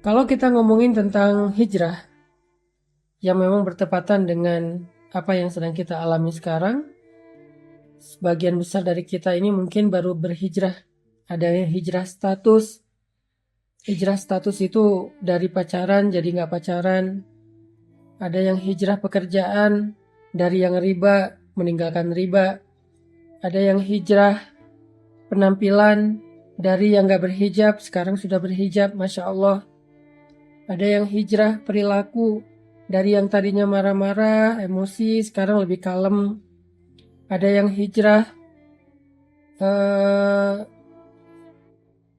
Kalau kita ngomongin tentang hijrah yang memang bertepatan dengan apa yang sedang kita alami sekarang, sebagian besar dari kita ini mungkin baru berhijrah. Ada yang hijrah status. Hijrah status itu dari pacaran jadi nggak pacaran. Ada yang hijrah pekerjaan, dari yang riba meninggalkan riba. Ada yang hijrah penampilan, dari yang nggak berhijab sekarang sudah berhijab, Masya Allah. Ada yang hijrah perilaku, dari yang tadinya marah-marah, emosi, sekarang lebih kalem. Ada yang hijrah eh,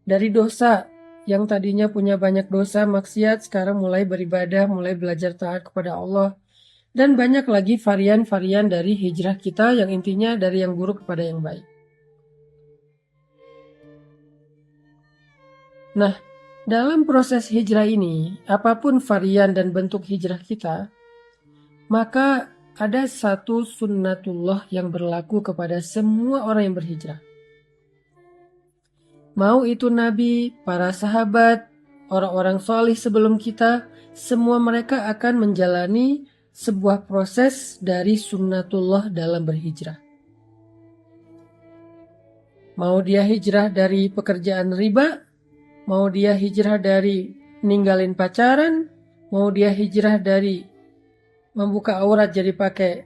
dari dosa, yang tadinya punya banyak dosa, maksiat, sekarang mulai beribadah, mulai belajar taat kepada Allah. Dan banyak lagi varian-varian dari hijrah kita yang intinya dari yang buruk kepada yang baik. Nah, dalam proses hijrah ini, apapun varian dan bentuk hijrah kita, maka ada satu sunnatullah yang berlaku kepada semua orang yang berhijrah. Mau itu nabi, para sahabat, orang-orang solih sebelum kita, semua mereka akan menjalani sebuah proses dari sunnatullah dalam berhijrah. Mau dia hijrah dari pekerjaan riba, mau dia hijrah dari ninggalin pacaran, mau dia hijrah dari membuka aurat jadi pakai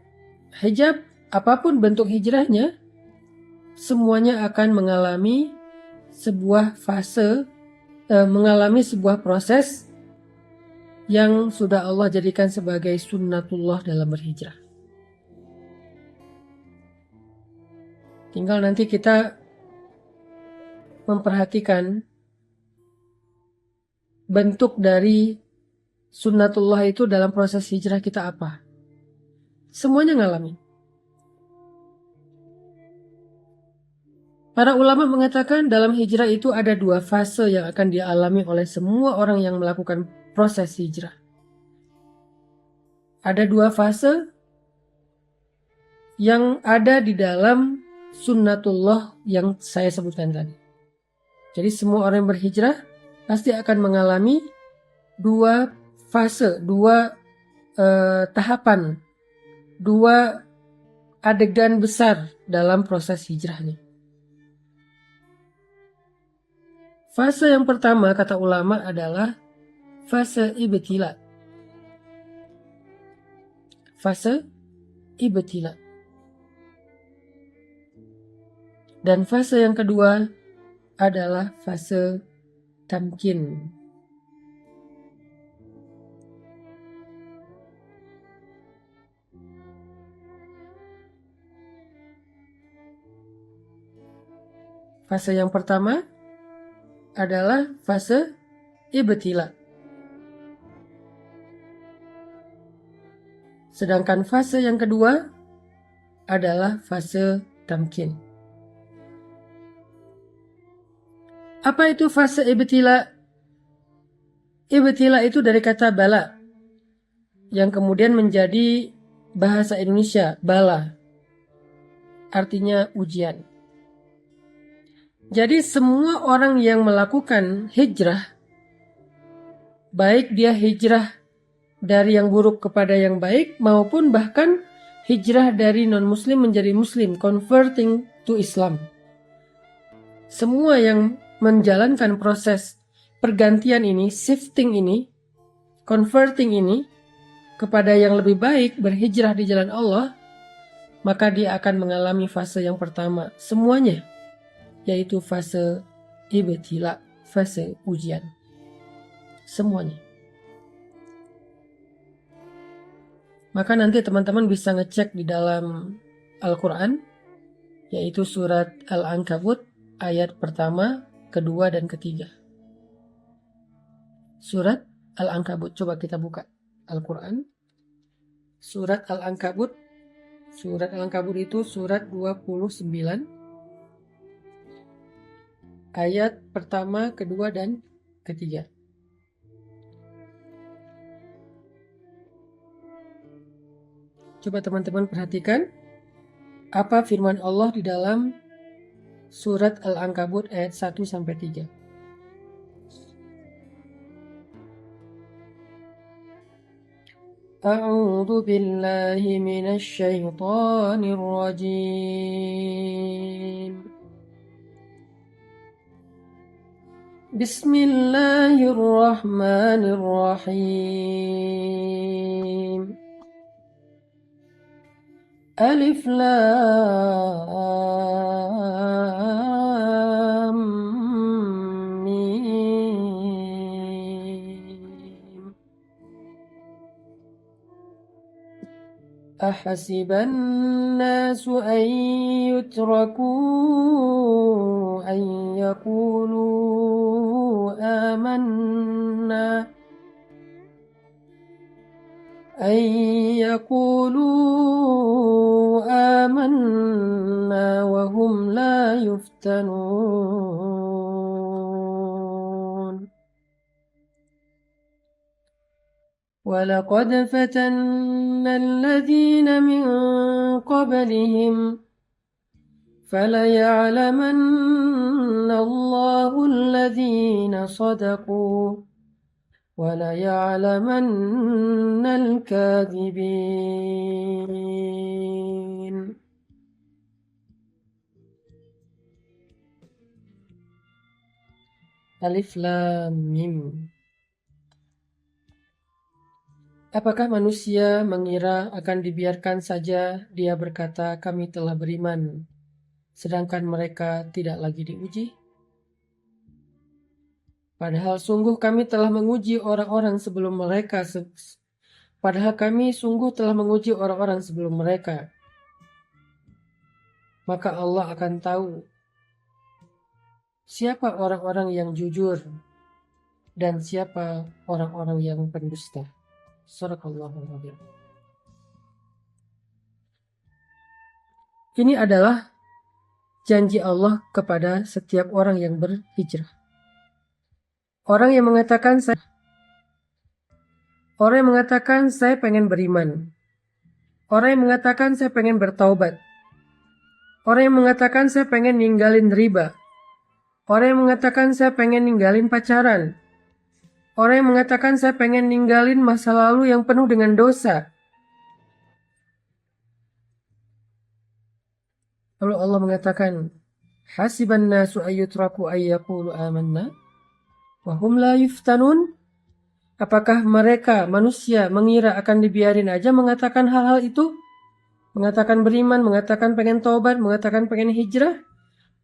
hijab, apapun bentuk hijrahnya, semuanya akan mengalami sebuah fase, mengalami sebuah proses yang sudah Allah jadikan sebagai sunnatullah dalam berhijrah. Tinggal nanti kita memperhatikan bentuk dari sunnatullah itu dalam proses hijrah kita apa. Semuanya ngalami. Para ulama mengatakan dalam hijrah itu ada dua fase yang akan dialami oleh semua orang yang melakukan proses hijrah. Ada dua fase yang ada di dalam sunnatullah yang saya sebutkan tadi. Jadi semua orang yang berhijrah pasti akan mengalami dua fase, dua tahapan, dua adegan besar dalam proses hijrahnya. Fase yang pertama kata ulama adalah fase ibtila. Fase ibtila. Dan fase yang kedua adalah fase tamkin. Fase yang pertama adalah fase ibtila. Sedangkan fase yang kedua adalah fase tamkin. Apa itu fase ibtila? Ibtila itu dari kata bala, yang kemudian menjadi bahasa Indonesia bala, artinya ujian. Jadi semua orang yang melakukan hijrah, baik dia hijrah dari yang buruk kepada yang baik, maupun bahkan hijrah dari non-muslim menjadi muslim, converting to Islam. Semua yang menjalankan proses pergantian ini, shifting ini, converting ini kepada yang lebih baik, berhijrah di jalan Allah, maka dia akan mengalami fase yang pertama semuanya, yaitu fase ibtila, fase ujian. Semuanya. Maka nanti teman-teman bisa ngecek di dalam Al-Quran, yaitu surat Al-Ankabut ayat pertama, kedua, dan ketiga. Surat Al-Ankabut, coba kita buka Al-Quran. Surat Al-Ankabut. Surat Al-Ankabut itu surat 29. Ayat pertama, kedua, dan ketiga. Coba teman-teman perhatikan apa firman Allah di dalam surat Al-Ankabut ayat 1-3. أعوذ بالله من الشيطان الرجيم. بسم الله الرحمن الرحيم. ألف لام ميم. أحسب الناس أن يتركوا أن يقولوا آمنا وهم لا يفتنون. ولقد فتنا الذين من قبلهم فليعلمن الله الذين صدقوا وليعلمن الكاذبين. Alif Lam Mim. Apakah manusia mengira akan dibiarkan saja dia berkata kami telah beriman, sedangkan mereka tidak lagi diuji? Padahal sungguh kami telah menguji orang-orang sebelum mereka. Maka Allah akan tahu siapa orang-orang yang jujur dan siapa orang-orang yang pendusta. Sadaqallahul Adzim. Ini adalah janji Allah kepada setiap orang yang berhijrah. Orang yang mengatakan saya pengen beriman. Orang yang mengatakan saya pengen bertaubat. Orang yang mengatakan saya pengen ninggalin riba. Orang yang mengatakan saya pengen ninggalin pacaran. Orang yang mengatakan saya pengen ninggalin masa lalu yang penuh dengan dosa. Lalu Allah mengatakan, hasiban nasu ayyutraku ayyaqulu amanna wa hum la yuftanun. Apakah mereka manusia mengira akan dibiarin aja mengatakan hal-hal itu? Mengatakan beriman, mengatakan pengen taubat, mengatakan pengen hijrah,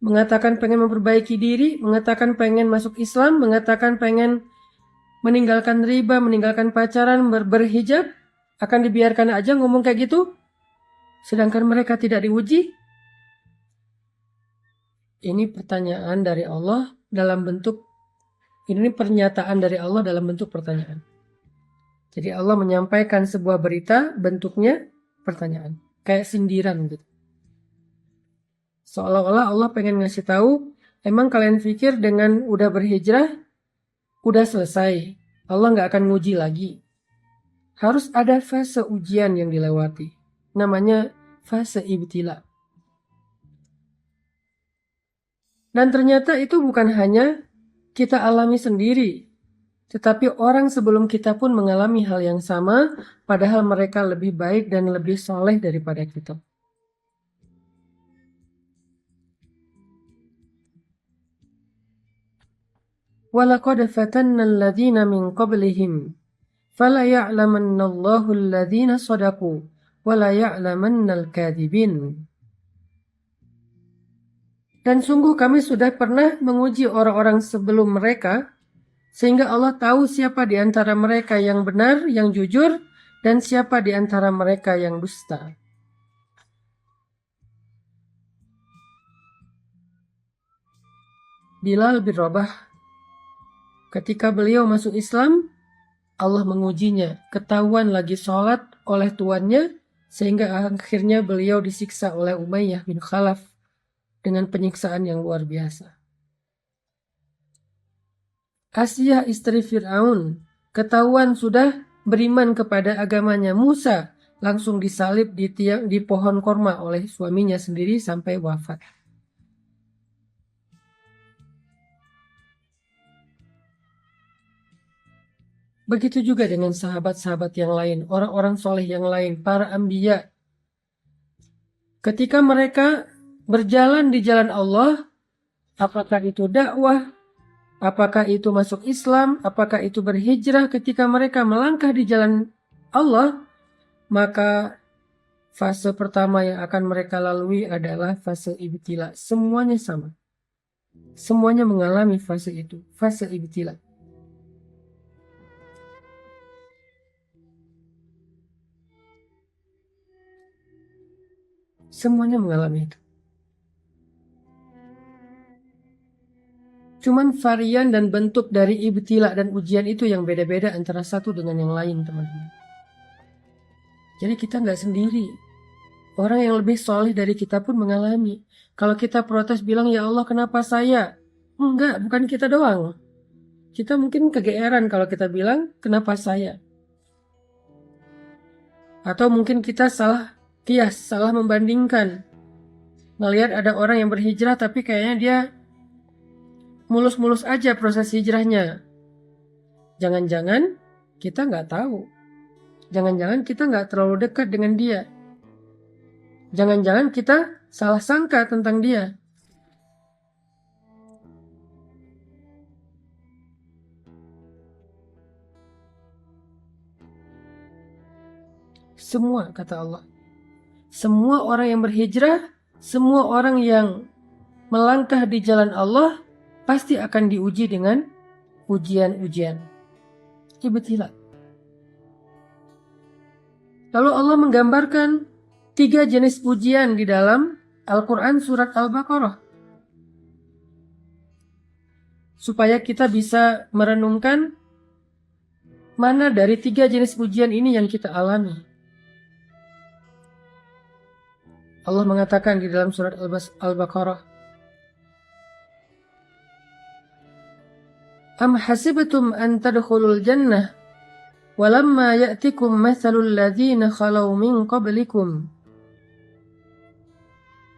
mengatakan pengen memperbaiki diri, mengatakan pengen masuk Islam, mengatakan pengen meninggalkan riba, meninggalkan pacaran, berhijab, akan dibiarkan aja ngomong kayak gitu? Sedangkan mereka tidak diuji? Ini pertanyaan dari Allah dalam bentuk, ini pernyataan dari Allah dalam bentuk pertanyaan. Jadi Allah menyampaikan sebuah berita, bentuknya pertanyaan. Kayak sindiran gitu. Seolah-olah Allah pengen ngasih tahu, emang kalian pikir dengan udah berhijrah, udah selesai. Allah nggak akan nguji lagi. Harus ada fase ujian yang dilewati. Namanya fase ibtila. Dan ternyata itu bukan hanya kita alami sendiri. Tetapi orang sebelum kita pun mengalami hal yang sama. Padahal mereka lebih baik dan lebih soleh daripada kita. وَلَقَدْ فَتَنَّا الَّذِينَ مِنْ قَبْلِهِمْ فَلَيَعْلَمَنَّ اللَّهُ الَّذِينَ صَدَقُوا وَلَيَعْلَمَنَّ الْكَاذِبِينَ. Dan sungguh kami sudah pernah menguji orang-orang sebelum mereka, sehingga Allah tahu siapa di antara mereka yang benar, yang jujur, dan siapa di antara mereka yang dusta. Bilal bin Rabah, ketika beliau masuk Islam, Allah mengujinya, ketahuan lagi sholat oleh tuannya, sehingga akhirnya beliau disiksa oleh Umayyah bin Khalaf dengan penyiksaan yang luar biasa. Asiyah istri Fir'aun, ketahuan sudah beriman kepada agamanya Musa, langsung disalib di pohon korma oleh suaminya sendiri sampai wafat. Begitu juga dengan sahabat-sahabat yang lain, orang-orang soleh yang lain, para anbiya. Ketika mereka berjalan di jalan Allah, apakah itu dakwah, apakah itu masuk Islam, apakah itu berhijrah, ketika mereka melangkah di jalan Allah, maka fase pertama yang akan mereka lalui adalah fase ibtila. Semuanya sama. Semuanya mengalami fase itu, fase ibtila. Semuanya mengalami itu. Cuman varian dan bentuk dari ibtila dan ujian itu yang beda-beda antara satu dengan yang lain, teman-teman. Jadi kita nggak sendiri. Orang yang lebih soleh dari kita pun mengalami. Kalau kita protes bilang, ya Allah kenapa saya? Enggak, bukan kita doang. Kita mungkin kegeeran kalau kita bilang, kenapa saya? Atau mungkin kita salah kias, salah membandingkan. Melihat ada orang yang berhijrah tapi kayaknya dia mulus-mulus aja proses hijrahnya. Jangan-jangan kita nggak tahu. Jangan-jangan kita nggak terlalu dekat dengan dia. Jangan-jangan kita salah sangka tentang dia. Semua, kata Allah. Semua orang yang berhijrah, semua orang yang melangkah di jalan Allah, pasti akan diuji dengan ujian-ujian. Ibtila. Lalu Allah menggambarkan 3 jenis ujian di dalam Al-Quran surat Al-Baqarah. Supaya kita bisa merenungkan mana dari 3 jenis ujian ini yang kita alami. Allah mengatakan di dalam surat Al-Baqarah, Am hasibtum an tadkhulul jannah walamma ya'tikum mathalul ladzina khalau min qablikum.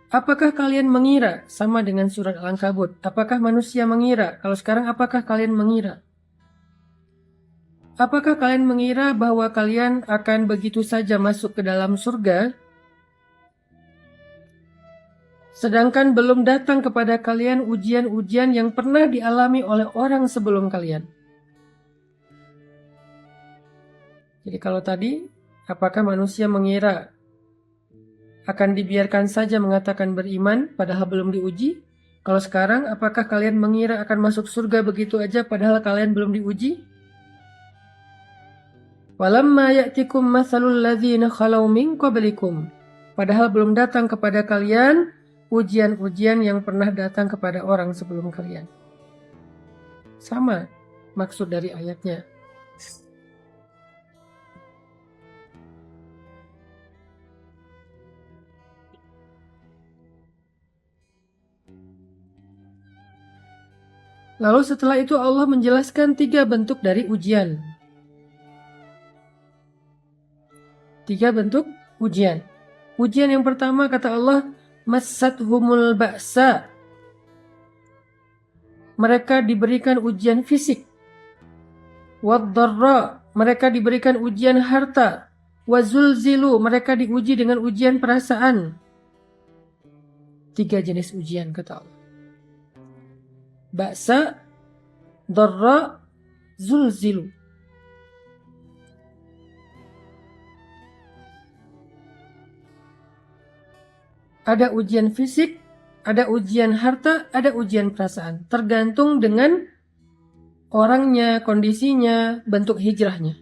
Apakah kalian mengira, sama dengan surat Al-Ankabut, apakah manusia mengira? Kalau sekarang apakah kalian mengira? Apakah kalian mengira bahwa kalian akan begitu saja masuk ke dalam surga, sedangkan belum datang kepada kalian ujian-ujian yang pernah dialami oleh orang sebelum kalian? Jadi kalau tadi, apakah manusia mengira akan dibiarkan saja mengatakan beriman padahal belum diuji? Kalau sekarang, apakah kalian mengira akan masuk surga begitu aja padahal kalian belum diuji? Walamma ya'tikum mathalul ladzina khalau min qablikum. Padahal belum datang kepada kalian ujian-ujian yang pernah datang kepada orang sebelum kalian. Sama maksud dari ayatnya. Lalu setelah itu Allah menjelaskan 3 bentuk dari ujian. 3 bentuk ujian. Ujian yang pertama kata Allah, massathumul ba'sa. Mereka diberikan ujian fisik. Waddarra, mereka diberikan ujian harta. Wazulzilu, mereka diuji dengan ujian perasaan. 3 jenis ujian kata Allah. Ba'sa, darra, zulzilu. Ada ujian fisik, ada ujian harta, ada ujian perasaan. Tergantung dengan orangnya, kondisinya, bentuk hijrahnya.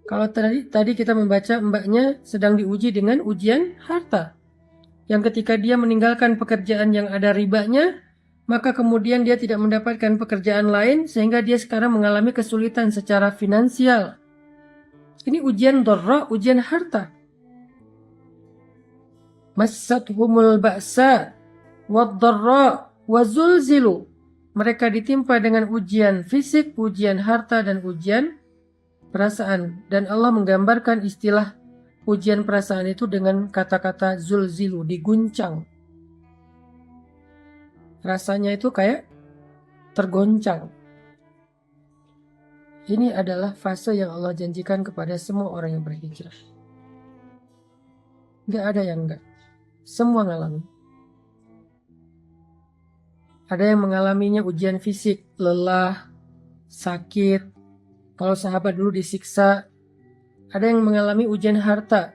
Kalau tadi kita membaca mbaknya sedang diuji dengan ujian harta. Yang ketika dia meninggalkan pekerjaan yang ada ribanya, maka kemudian dia tidak mendapatkan pekerjaan lain sehingga dia sekarang mengalami kesulitan secara finansial. Ini ujian dharra, ujian harta. Massathumul ba'sa wad-dharra wazulzilu. Mereka ditimpa dengan ujian fisik, ujian harta, dan ujian perasaan. Dan Allah menggambarkan istilah ujian perasaan itu dengan kata-kata zulzilu, diguncang. Rasanya itu kayak tergoncang. Ini adalah fase yang Allah janjikan kepada semua orang yang berhijrah. Gak ada yang enggak. Semua ngalami. Ada yang mengalaminya ujian fisik, lelah, sakit. Kalau sahabat dulu disiksa. Ada yang mengalami ujian harta,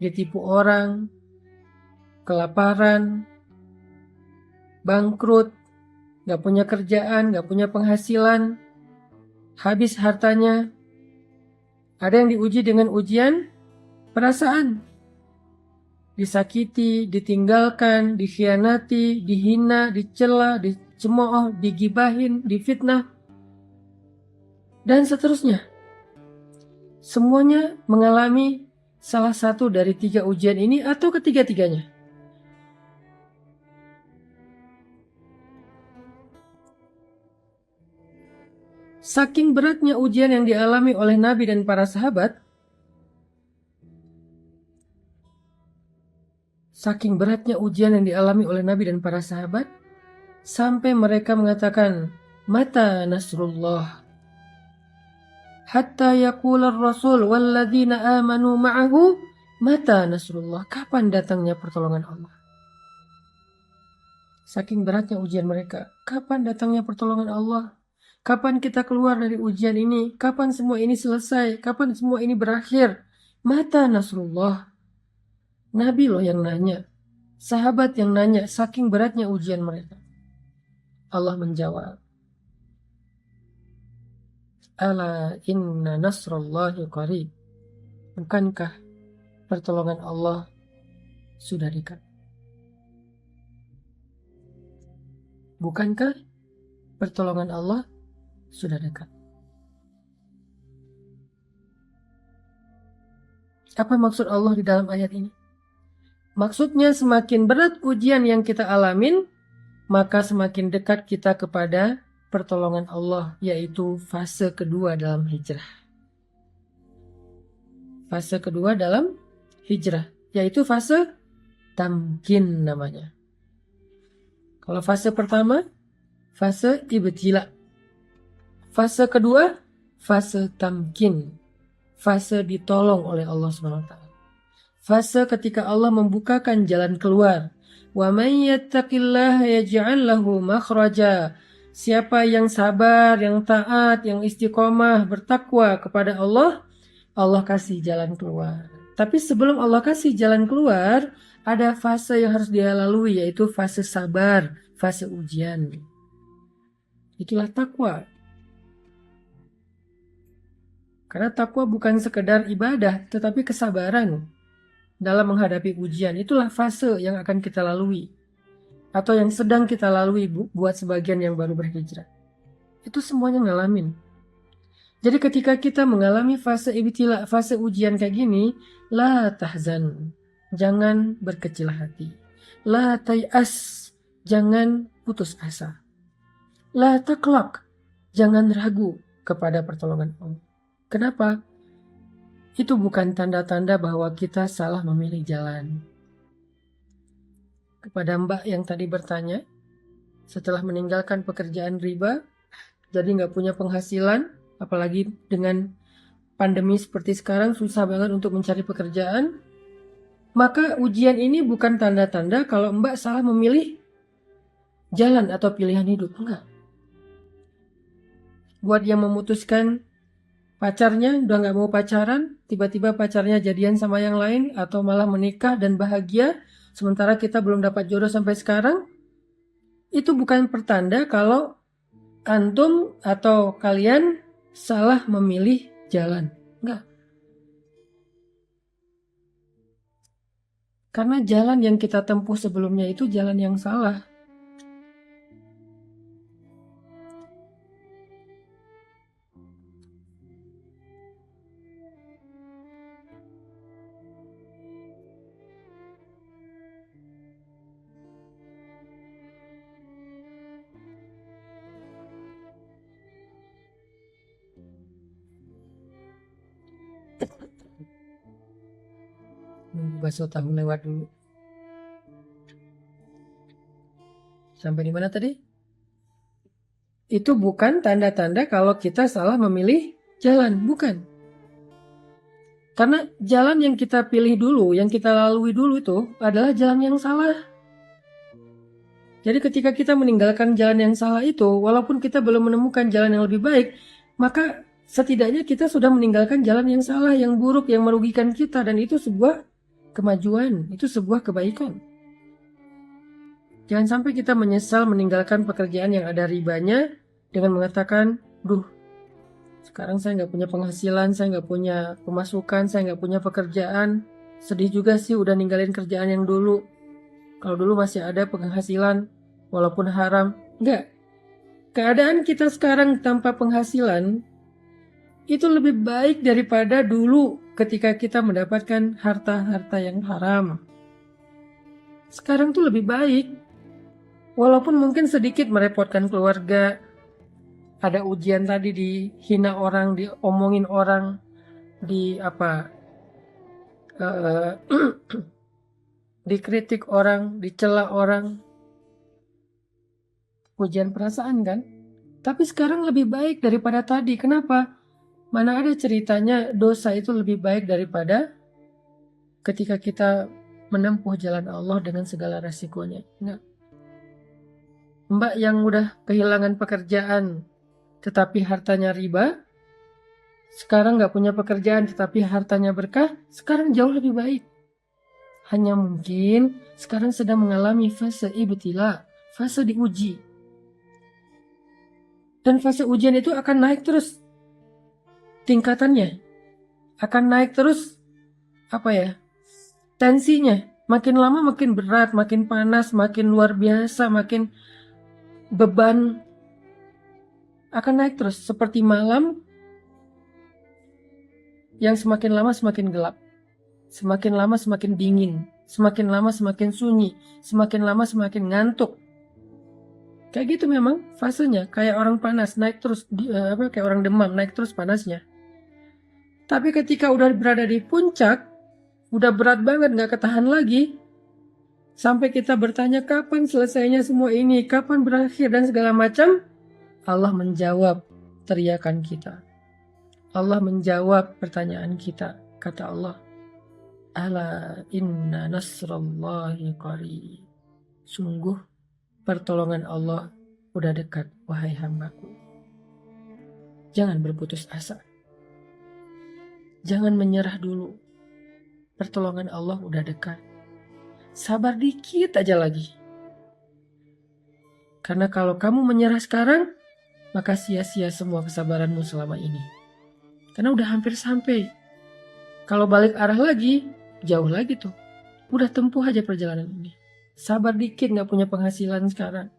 ditipu orang, kelaparan, bangkrut, gak punya kerjaan, gak punya penghasilan, habis hartanya. Ada yang diuji dengan ujian perasaan. Disakiti, ditinggalkan, dikhianati, dihina, dicela, dicemooh, digibahin, difitnah, dan seterusnya. Semuanya mengalami salah satu dari 3 ujian ini atau ketiga-tiganya. Saking beratnya ujian yang dialami oleh Nabi dan para sahabat, sampai mereka mengatakan, "Mata nasrullah?" Hatta yaqula ar-rasul walladzina amanu ma'ahu, "Mata nasrullah?" Kapan datangnya pertolongan Allah? Saking beratnya ujian mereka. Kapan datangnya pertolongan Allah? Kapan kita keluar dari ujian ini? Kapan semua ini selesai? Kapan semua ini berakhir? Mata nasrullah? Nabi loh yang nanya. Sahabat yang nanya, saking beratnya ujian mereka. Allah menjawab, "Ala inna nasrullahi qarib." Bukankah pertolongan Allah sudah dekat? Bukankah pertolongan Allah sudah dekat? Apa maksud Allah di dalam ayat ini? Maksudnya semakin berat ujian yang kita alamin, maka semakin dekat kita kepada pertolongan Allah, yaitu fase kedua dalam hijrah. Fase kedua dalam hijrah, yaitu fase tamkin namanya. Kalau fase pertama, fase ibtila. Fase kedua, fase tamkin. Fase ditolong oleh Allah SWT. Fase ketika Allah membukakan jalan keluar. Wa may yattaqillaha yaj'al lahu makhraja. Siapa yang sabar, yang taat, yang istiqomah, bertakwa kepada Allah, Allah kasih jalan keluar. Tapi sebelum Allah kasih jalan keluar, ada fase yang harus dia lalui, yaitu fase sabar, fase ujian. Itulah takwa. Karena takwa bukan sekedar ibadah, tetapi kesabaran dalam menghadapi ujian. Itulah fase yang akan kita lalui, atau yang sedang kita lalui buat sebagian yang baru berhijrah. Itu semuanya ngalamin. Jadi ketika kita mengalami fase ibtila, fase ujian kayak gini, la tahzan, jangan berkecil hati. La tay'as, jangan putus asa. La taqlaq, jangan ragu kepada pertolongan Allah. Kenapa? Itu bukan tanda-tanda bahwa kita salah memilih jalan. Kepada Mbak yang tadi bertanya, setelah meninggalkan pekerjaan riba, jadi nggak punya penghasilan, apalagi dengan pandemi seperti sekarang susah banget untuk mencari pekerjaan, maka ujian ini bukan tanda-tanda kalau Mbak salah memilih jalan atau pilihan hidup. Enggak. Buat yang memutuskan pacarnya udah nggak mau pacaran, tiba-tiba pacarnya jadian sama yang lain atau malah menikah dan bahagia, sementara kita belum dapat jodoh sampai sekarang, itu bukan pertanda kalau antum atau kalian salah memilih jalan. Enggak. Karena jalan yang kita tempuh sebelumnya itu jalan yang salah. Nunggu bakso tahu lewat dulu. Sampai di mana tadi? Itu bukan tanda-tanda kalau kita salah memilih jalan, bukan. Karena jalan yang kita pilih dulu, yang kita lalui dulu itu adalah jalan yang salah. Jadi ketika kita meninggalkan jalan yang salah itu, walaupun kita belum menemukan jalan yang lebih baik, maka setidaknya kita sudah meninggalkan jalan yang salah, yang buruk, yang merugikan kita, dan itu sebuah kemajuan, itu sebuah kebaikan. Jangan sampai kita menyesal meninggalkan pekerjaan yang ada ribanya dengan mengatakan, duh, sekarang saya nggak punya penghasilan, saya nggak punya pemasukan, saya nggak punya pekerjaan. Sedih juga sih udah ninggalin kerjaan yang dulu. Kalau dulu masih ada penghasilan, walaupun haram. Enggak. Keadaan kita sekarang tanpa penghasilan, itu lebih baik daripada dulu ketika kita mendapatkan harta-harta yang haram. Sekarang tuh lebih baik. Walaupun mungkin sedikit merepotkan keluarga, ada ujian tadi dihina orang, diomongin orang, eh, dikritik orang, dicela orang, ujian perasaan kan? Tapi sekarang lebih baik daripada tadi. Kenapa? Mana ada ceritanya dosa itu lebih baik daripada ketika kita menempuh jalan Allah dengan segala resikonya. Enggak. Mbak yang udah kehilangan pekerjaan tetapi hartanya riba, sekarang nggak punya pekerjaan tetapi hartanya berkah, sekarang jauh lebih baik. Hanya mungkin sekarang sedang mengalami fase ibtila, fase diuji. Dan fase ujian itu akan naik terus tingkatannya. Akan naik terus tensinya. Makin lama makin berat, makin panas, makin luar biasa, makin beban akan naik terus seperti malam yang semakin lama semakin gelap. Semakin lama semakin dingin, semakin lama semakin sunyi, semakin lama semakin ngantuk. Kayak gitu memang fasenya, kayak orang panas naik terus kayak orang demam naik terus panasnya. Tapi ketika udah berada di puncak, udah berat banget gak ketahan lagi, sampai kita bertanya kapan selesainya semua ini, kapan berakhir dan segala macam, Allah menjawab teriakan kita. Allah menjawab pertanyaan kita. Kata Allah, ala inna nasrallahi qarib. Sungguh pertolongan Allah udah dekat, wahai hambaku. Jangan berputus asa. Jangan menyerah dulu. Pertolongan Allah udah dekat. Sabar dikit aja lagi. Karena kalau kamu menyerah sekarang, maka sia-sia semua kesabaranmu selama ini. Karena udah hampir sampai. Kalau balik arah lagi, jauh lagi tuh. Udah tempuh aja perjalanan ini. Sabar dikit gak punya penghasilan sekarang.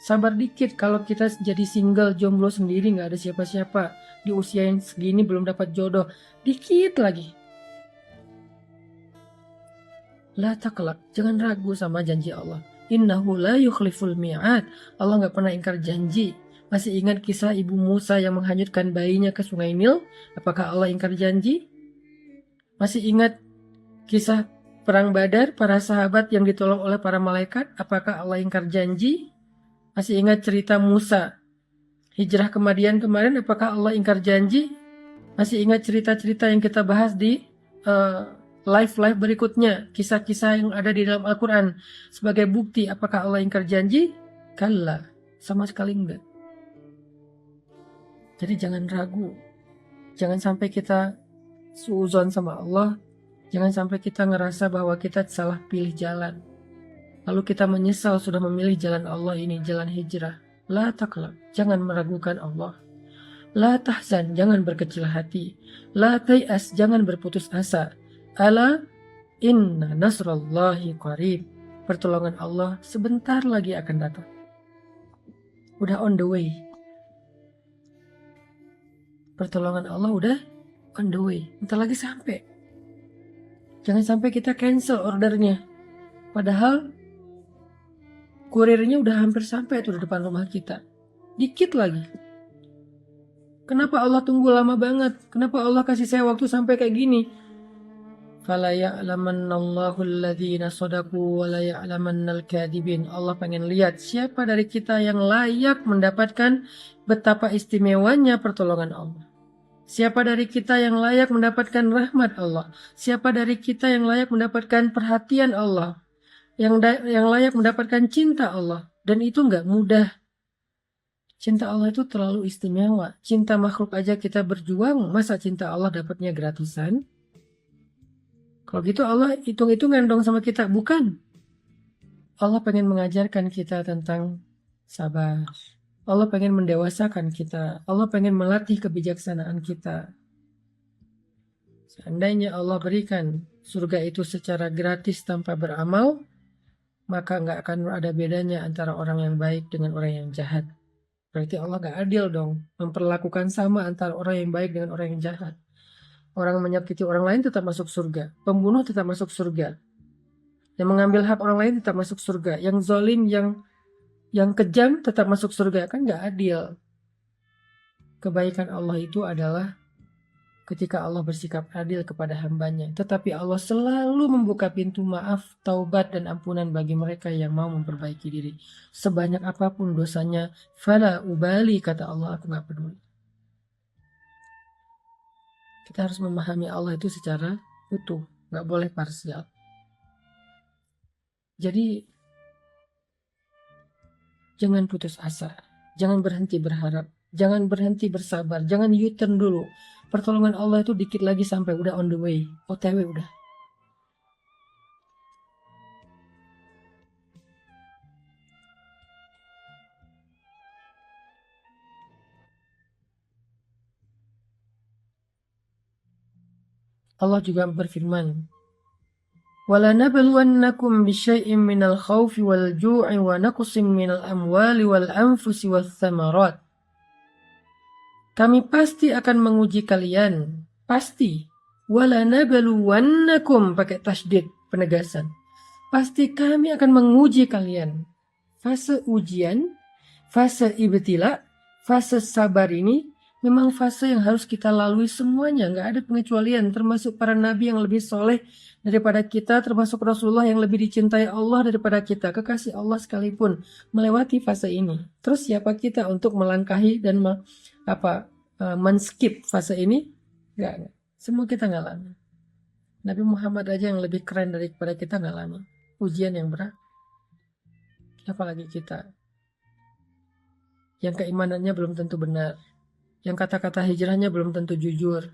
Sabar dikit kalau kita jadi single, jomblo sendiri, gak ada siapa-siapa. Di usia yang segini belum dapat jodoh. Dikit lagi. La taqlaq, jangan ragu sama janji Allah. Innahu la yukhliful mi'ad. Allah gak pernah ingkar janji. Masih ingat kisah ibu Musa yang menghanyutkan bayinya ke sungai Nil? Apakah Allah ingkar janji? Masih ingat kisah perang Badar, para sahabat yang ditolong oleh para malaikat? Apakah Allah ingkar janji? Masih ingat cerita Musa hijrah ke Madian kemarin? Apakah Allah ingkar janji? Masih ingat cerita-cerita yang kita bahas di live berikutnya, kisah-kisah yang ada di dalam Al-Quran sebagai bukti apakah Allah ingkar janji? Kalla, sama sekali enggak. Jadi jangan ragu, jangan sampai kita suuzon sama Allah, jangan sampai kita ngerasa bahwa kita salah pilih jalan, lalu kita menyesal sudah memilih jalan Allah ini, jalan hijrah. La taqlaq, jangan meragukan Allah. La tahzan, jangan berkecil hati. La tay'as, jangan berputus asa. Ala inna nasrallahi qarib. Pertolongan Allah sebentar lagi akan datang. Udah on the way. Pertolongan Allah udah on the way. Bentar lagi sampai. Jangan sampai kita cancel ordernya. Padahal kurirnya udah hampir sampai tuh di depan rumah kita. Dikit lagi. Kenapa Allah tunggu lama banget? Kenapa Allah kasih saya waktu sampai kayak gini? Fala ya'lamannallahu alladhina shadaqu wa la ya'lamannal kadhibin. Allah pengen lihat siapa dari kita yang layak mendapatkan betapa istimewanya pertolongan Allah. Siapa dari kita yang layak mendapatkan rahmat Allah? Siapa dari kita yang layak mendapatkan perhatian Allah? Yang layak mendapatkan cinta Allah? Dan itu nggak mudah. Cinta Allah itu terlalu istimewa. Cinta makhluk aja kita berjuang, masa cinta Allah dapatnya gratisan? Kalau gitu Allah hitung-hitungan dong sama kita. Bukan. Allah pengen mengajarkan kita tentang sabar. Allah pengen mendewasakan kita. Allah pengen melatih kebijaksanaan kita. Seandainya Allah berikan surga itu secara gratis tanpa beramal, maka nggak akan ada bedanya antara orang yang baik dengan orang yang jahat. Berarti Allah nggak adil dong, memperlakukan sama antara orang yang baik dengan orang yang jahat. Orang menyakiti orang lain tetap masuk surga, pembunuh tetap masuk surga, yang mengambil hak orang lain tetap masuk surga, yang zalim, yang kejam tetap masuk surga. Kan nggak adil. Kebaikan Allah itu adalah ketika Allah bersikap adil kepada hambanya. Tetapi Allah selalu membuka pintu maaf, taubat, dan ampunan bagi mereka yang mau memperbaiki diri. Sebanyak apapun dosanya, fala ubali, kata Allah, aku gak peduli. Kita harus memahami Allah itu secara utuh, gak boleh parsial. Jadi, jangan putus asa, jangan berhenti berharap, jangan berhenti bersabar, jangan U-turn dulu. Pertolongan Allah itu dikit lagi sampai udah on the way, OTW udah. Allah juga berfirman, وَلَنَبْلُوَنَّكُمْ بِشَيْءٍ مِّنَ الْخَوْفِ وَالْجُوعِ وَنَقْصٍ مِّنَ الْأَمْوَالِ وَالْأَنفُسِ وَالثَّمَرَاتِ. Kami pasti akan menguji kalian, pasti. وَلَنَبْلُوَنَّكُمْ, pakai tasydid, penegasan. Pasti kami akan menguji kalian. Fase ujian, fase ibtila, fase sabar ini memang fase yang harus kita lalui semuanya. Nggak ada pengecualian, termasuk para nabi yang lebih soleh daripada kita, termasuk Rasulullah yang lebih dicintai Allah daripada kita, kekasih Allah sekalipun melewati fase ini. Terus siapa kita untuk melangkahi dan men-skip fase ini? Nggak. Semua kita ngalami. Nabi Muhammad aja yang lebih keren daripada kita ngalami ujian yang berat. Apalagi kita yang keimanannya belum tentu benar, yang kata-kata hijrahnya belum tentu jujur,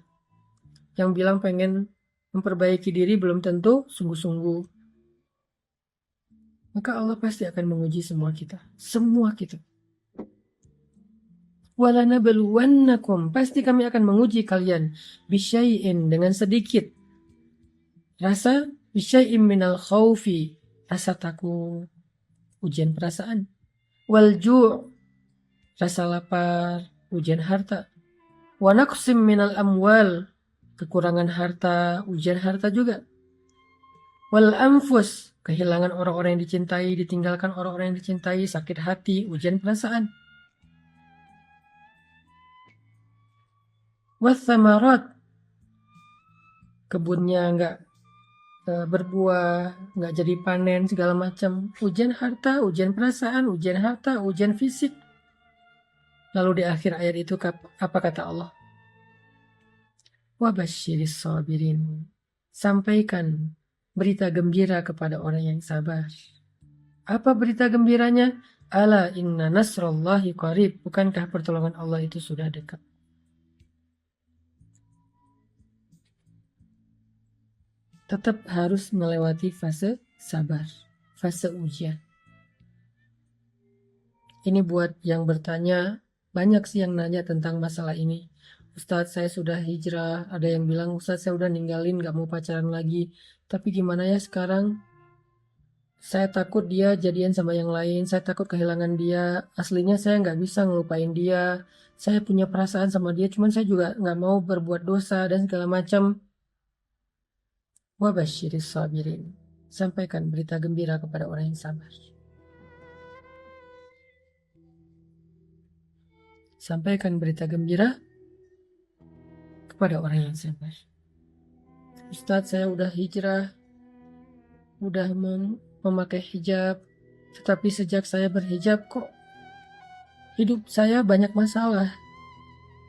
yang bilang pengen memperbaiki diri belum tentu sungguh-sungguh. Maka Allah pasti akan menguji semua kita. Semua kita. وَلَنَبْلُوَنَّكُمْ, pasti kami akan menguji kalian, bisyai'in, dengan sedikit rasa, bisyai'in minal khawfi, rasa takut, ujian perasaan, wal-ju', rasa lapar, ujian harta, wa naqsim minal amwal, kekurangan harta, ujian harta juga, wal anfus, kehilangan orang-orang yang dicintai, ditinggalkan orang-orang yang dicintai, sakit hati, ujian perasaan, wathamarat, kebunnya nggak berbuah, nggak jadi panen, segala macam, ujian harta, ujian perasaan, ujian harta, ujian fisik. Lalu di akhir ayat itu apa kata Allah? Wabasyiris sabirin, sampaikan berita gembira kepada orang yang sabar. Apa berita gembiranya? Ala inna nasrallahi qarib, bukankah pertolongan Allah itu sudah dekat? Tetap harus melewati fase sabar, fase ujian. Ini buat yang bertanya, banyak sih yang nanya tentang masalah ini. Ustadz, saya sudah hijrah, ada yang bilang Ustadz saya udah ninggalin, gak mau pacaran lagi. Tapi gimana ya sekarang? Saya takut dia jadian sama yang lain, saya takut kehilangan dia. Aslinya saya gak bisa ngelupain dia. Saya punya perasaan sama dia, cuman saya juga gak mau berbuat dosa dan segala macam. Wabasyiris sabirin, sampaikan berita gembira kepada orang yang sabar. Sampaikan berita gembira kepada orang yang sabar. Ustadz, saya udah hijrah, udah memakai hijab, tetapi sejak saya berhijab kok hidup saya banyak masalah.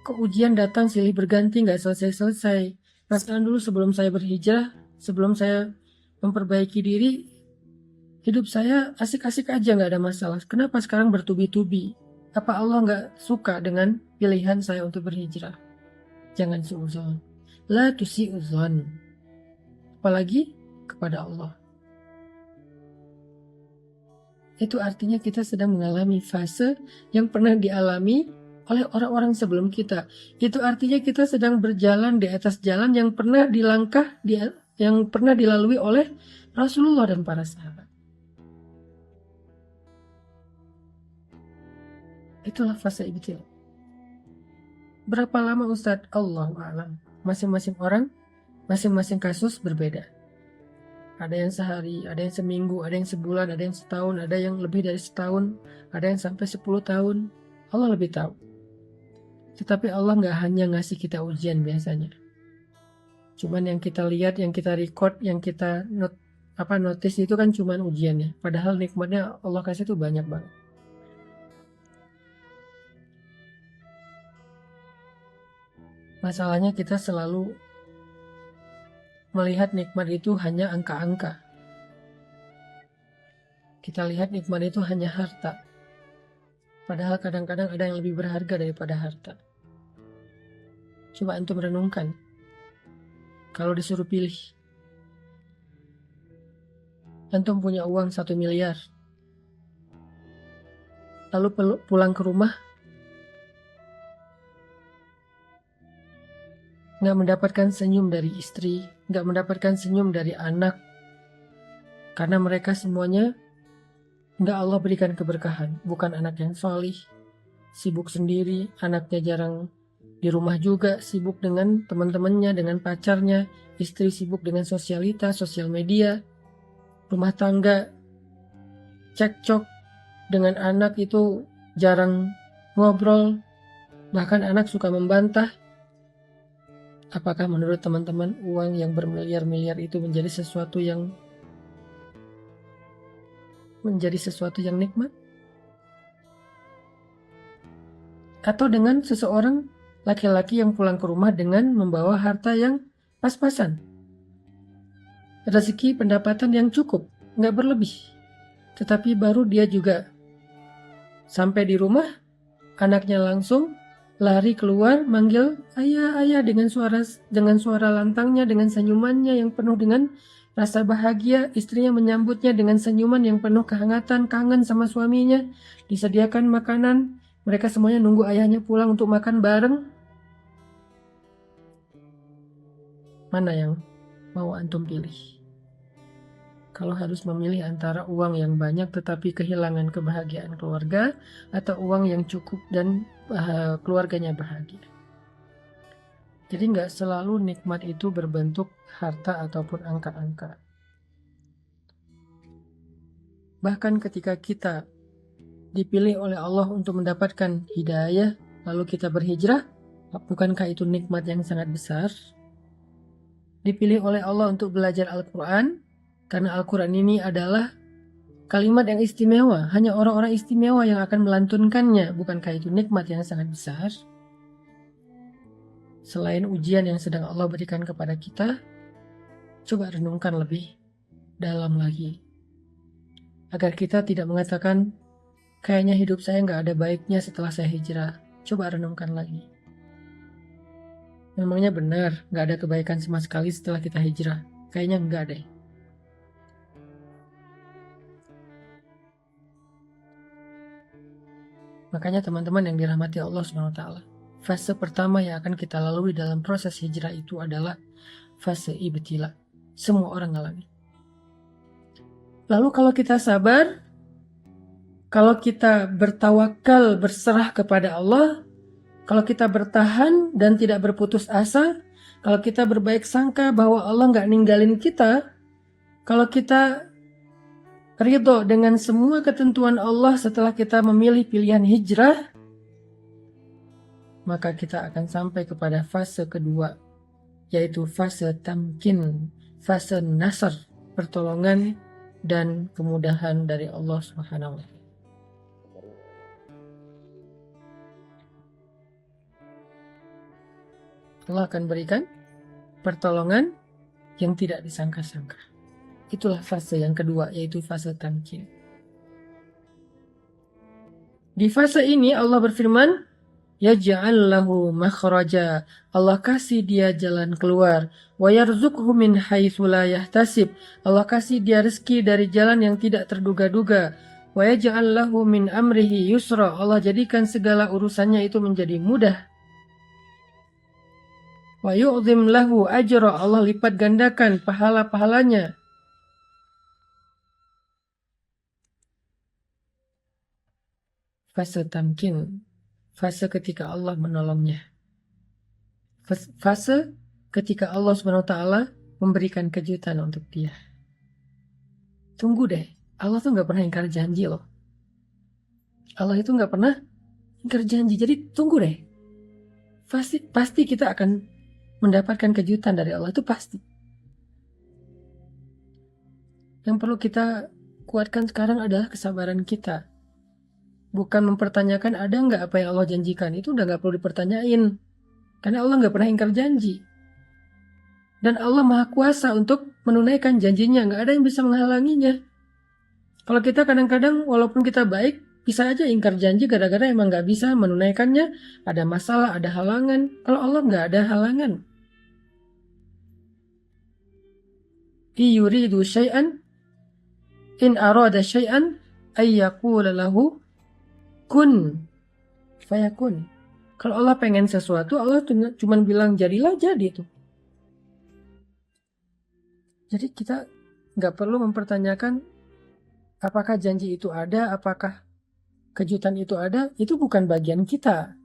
Kok ujian datang silih berganti gak selesai-selesai. Perasaan dulu sebelum saya berhijrah, sebelum saya memperbaiki diri, hidup saya asik-asik aja gak ada masalah. Kenapa sekarang bertubi-tubi? Apa Allah gak suka dengan pilihan saya untuk berhijrah? Jangan suuzon. La tusi'uzon. Apalagi kepada Allah. Itu artinya kita sedang mengalami fase yang pernah dialami oleh orang-orang sebelum kita. Itu artinya kita sedang berjalan di atas jalan yang pernah yang pernah dilalui oleh Rasulullah dan para sahabat. Itulah fase ibtila. Berapa lama Ustadz? Allahu a'lam. Masing-masing orang, masing-masing kasus berbeda. Ada yang sehari, ada yang seminggu, ada yang sebulan, ada yang setahun, ada yang lebih dari setahun, ada yang sampai 10 tahun. Allah lebih tahu. Tetapi Allah nggak hanya ngasih kita ujian biasanya. Cuman yang kita lihat, yang kita record, yang kita notice itu kan cuman ujiannya. Padahal nikmatnya Allah kasih itu banyak banget. Masalahnya kita selalu melihat nikmat itu hanya angka-angka. Kita lihat nikmat itu hanya harta. Padahal kadang-kadang ada yang lebih berharga daripada harta. Coba antum renungkan. Kalau disuruh pilih. Antum punya uang 1 miliar. Lalu pulang ke rumah. Nggak mendapatkan senyum dari istri. Nggak mendapatkan senyum dari anak. Karena mereka semuanya nggak Allah berikan keberkahan. Bukan anak yang solih. Sibuk sendiri. Anaknya jarang di rumah juga, sibuk dengan teman-temannya, dengan pacarnya, istri sibuk dengan sosialitas, sosial media, rumah tangga, cekcok dengan anak itu jarang ngobrol, bahkan anak suka membantah. Apakah menurut teman-teman uang yang bermiliar-miliar itu menjadi sesuatu yang nikmat? Atau dengan seseorang laki-laki yang pulang ke rumah dengan membawa harta yang pas-pasan. Rezeki pendapatan yang cukup, nggak berlebih. Tetapi baru dia juga sampai di rumah, anaknya langsung lari keluar manggil ayah, ayah dengan suara lantangnya, dengan senyumannya yang penuh dengan rasa bahagia. Istrinya menyambutnya dengan senyuman yang penuh kehangatan, kangen sama suaminya. Disediakan makanan, mereka semuanya nunggu ayahnya pulang untuk makan bareng. Mana yang mau antum pilih? Kalau harus memilih antara uang yang banyak tetapi kehilangan kebahagiaan keluarga, atau uang yang cukup dan keluarganya bahagia. Jadi nggak selalu nikmat itu berbentuk harta ataupun angka-angka. Bahkan ketika kita dipilih oleh Allah untuk mendapatkan hidayah, lalu kita berhijrah, bukankah itu nikmat yang sangat besar? Dipilih oleh Allah untuk belajar Al-Quran, karena Al-Quran ini adalah kalimat yang istimewa, hanya orang-orang istimewa yang akan melantunkannya. Bukankah itu nikmat yang sangat besar? Selain ujian yang sedang Allah berikan kepada kita, coba renungkan lebih dalam lagi. Agar kita tidak mengatakan, kayaknya hidup saya nggak ada baiknya setelah saya hijrah. Coba renungkan lagi. Memangnya benar nggak ada kebaikan sama sekali setelah kita hijrah? Kayaknya enggak deh. Makanya teman-teman yang dirahmati Allah SWT, fase pertama yang akan kita lalui dalam proses hijrah itu adalah fase ibtila. Semua orang ngalami. Lalu kalau kita sabar, kalau kita bertawakal, berserah kepada Allah, kalau kita bertahan dan tidak berputus asa, kalau kita berbaik sangka bahwa Allah nggak ninggalin kita, kalau kita ridho dengan semua ketentuan Allah setelah kita memilih pilihan hijrah, maka kita akan sampai kepada fase kedua, yaitu fase tamkin, fase nasr, pertolongan dan kemudahan dari Allah Subhanahu wa Ta'ala. Allah akan berikan pertolongan yang tidak disangka-sangka. Itulah fase yang kedua, yaitu fase tamkin. Di fase ini Allah berfirman, Yaj'al lahu makhraja. Allah kasih dia jalan keluar. Wa yarzuqhu min haitsu la yahtasib. Allah kasih dia rezeki dari jalan yang tidak terduga-duga. Wa yaj'al lahu min amrihi yusra. Allah jadikan segala urusannya itu menjadi mudah. Wa yu'zim lahu ajra. Allah lipat gandakan pahala-pahalanya. Fase tamkin, fase ketika Allah menolongnya. Fase ketika Allah SWT memberikan kejutan untuk dia. Tunggu deh, Allah tuh gak pernah ingkar janji loh. Allah itu gak pernah ingkar janji, jadi tunggu deh. Pasti kita akan mendapatkan kejutan dari Allah, itu pasti. Yang perlu kita kuatkan sekarang adalah kesabaran kita. Bukan mempertanyakan ada nggak apa yang Allah janjikan, itu udah nggak perlu dipertanyain. Karena Allah nggak pernah ingkar janji. Dan Allah Maha Kuasa untuk menunaikan janjinya, nggak ada yang bisa menghalanginya. Kalau kita kadang-kadang walaupun kita baik, bisa aja ingkar janji gara-gara emang nggak bisa menunaikannya, ada masalah, ada halangan. Kalau Allah nggak ada halangan. Yuridu syai'an, in arada syai'an, ayyaqula lahu kun fayakun. Kalau Allah pengen sesuatu, Allah cuma bilang jadilah, jadi tuh. Jadi kita nggak perlu mempertanyakan apakah janji itu ada, apakah kejutan itu ada. Itu bukan bagian kita.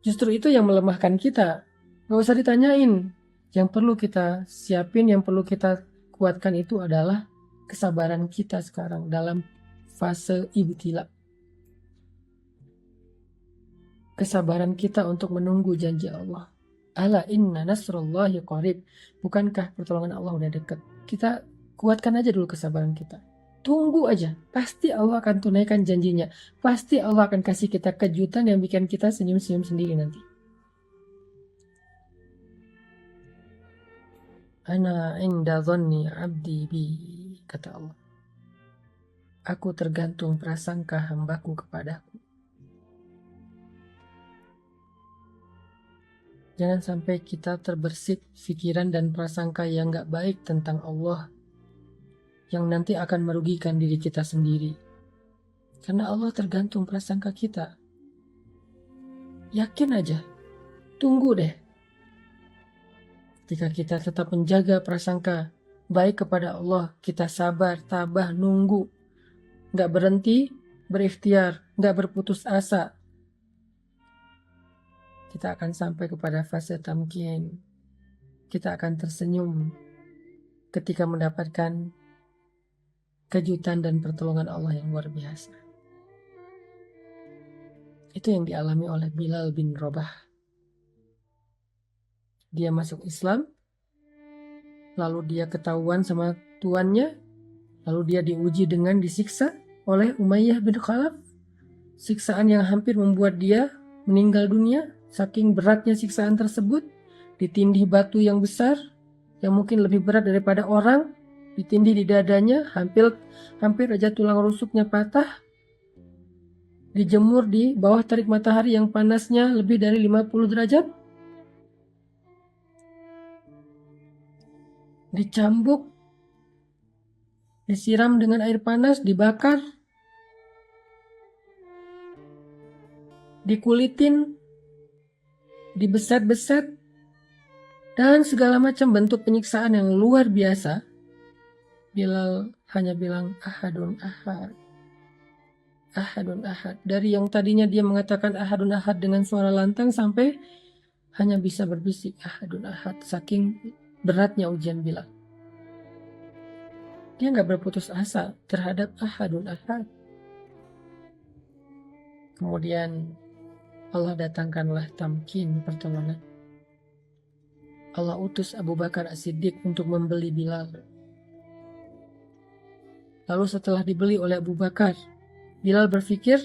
Justru itu yang melemahkan kita. Nggak usah ditanyain. Yang perlu kita siapin, yang perlu kita kuatkan itu adalah kesabaran kita sekarang dalam fase ibtila. Kesabaran kita untuk menunggu janji Allah. Ala inna nasrullahi qarib. Bukankah pertolongan Allah udah dekat? Kita kuatkan aja dulu kesabaran kita. Tunggu aja. Pasti Allah akan tunaikan janjinya. Pasti Allah akan kasih kita kejutan yang bikin kita senyum-senyum sendiri nanti. Ana inda dhanni abdi bi, kata Allah. Aku tergantung prasangka hambaku kepadaku. Jangan sampai kita terbersit pikiran dan prasangka yang gak baik tentang Allah, yang nanti akan merugikan diri kita sendiri. Karena Allah tergantung prasangka kita. Yakin aja, tunggu deh. Ketika kita tetap menjaga prasangka baik kepada Allah, kita sabar, tabah, nunggu. Gak berhenti, berikhtiar, gak berputus asa. Kita akan sampai kepada fase tamkin. Kita akan tersenyum ketika mendapatkan kejutan dan pertolongan Allah yang luar biasa. Itu yang dialami oleh Bilal bin Rabah. Dia masuk Islam, lalu dia ketahuan sama tuannya, lalu dia diuji dengan disiksa oleh Umayyah bin Khalaf. Siksaan yang hampir membuat dia meninggal dunia. Saking beratnya siksaan tersebut, ditindih batu yang besar, yang mungkin lebih berat daripada orang, ditindih di dadanya, hampir aja tulang rusuknya patah, dijemur di bawah terik matahari yang panasnya lebih dari 50 derajat, dicambuk, disiram dengan air panas, dibakar, dikulitin, dibeset-beset, dan segala macam bentuk penyiksaan yang luar biasa. Bilal hanya bilang ahadun ahad, ahadun ahad. Dari yang tadinya dia mengatakan ahadun ahad dengan suara lantang sampai hanya bisa berbisik ahadun ahad. Saking beratnya ujian Bilal. Dia gak berputus asa terhadap ahadun ahad. Kemudian Allah datangkanlah tamkin, pertolongan. Allah utus Abu Bakar As-Siddiq untuk membeli Bilal. Lalu setelah dibeli oleh Abu Bakar, Bilal berpikir,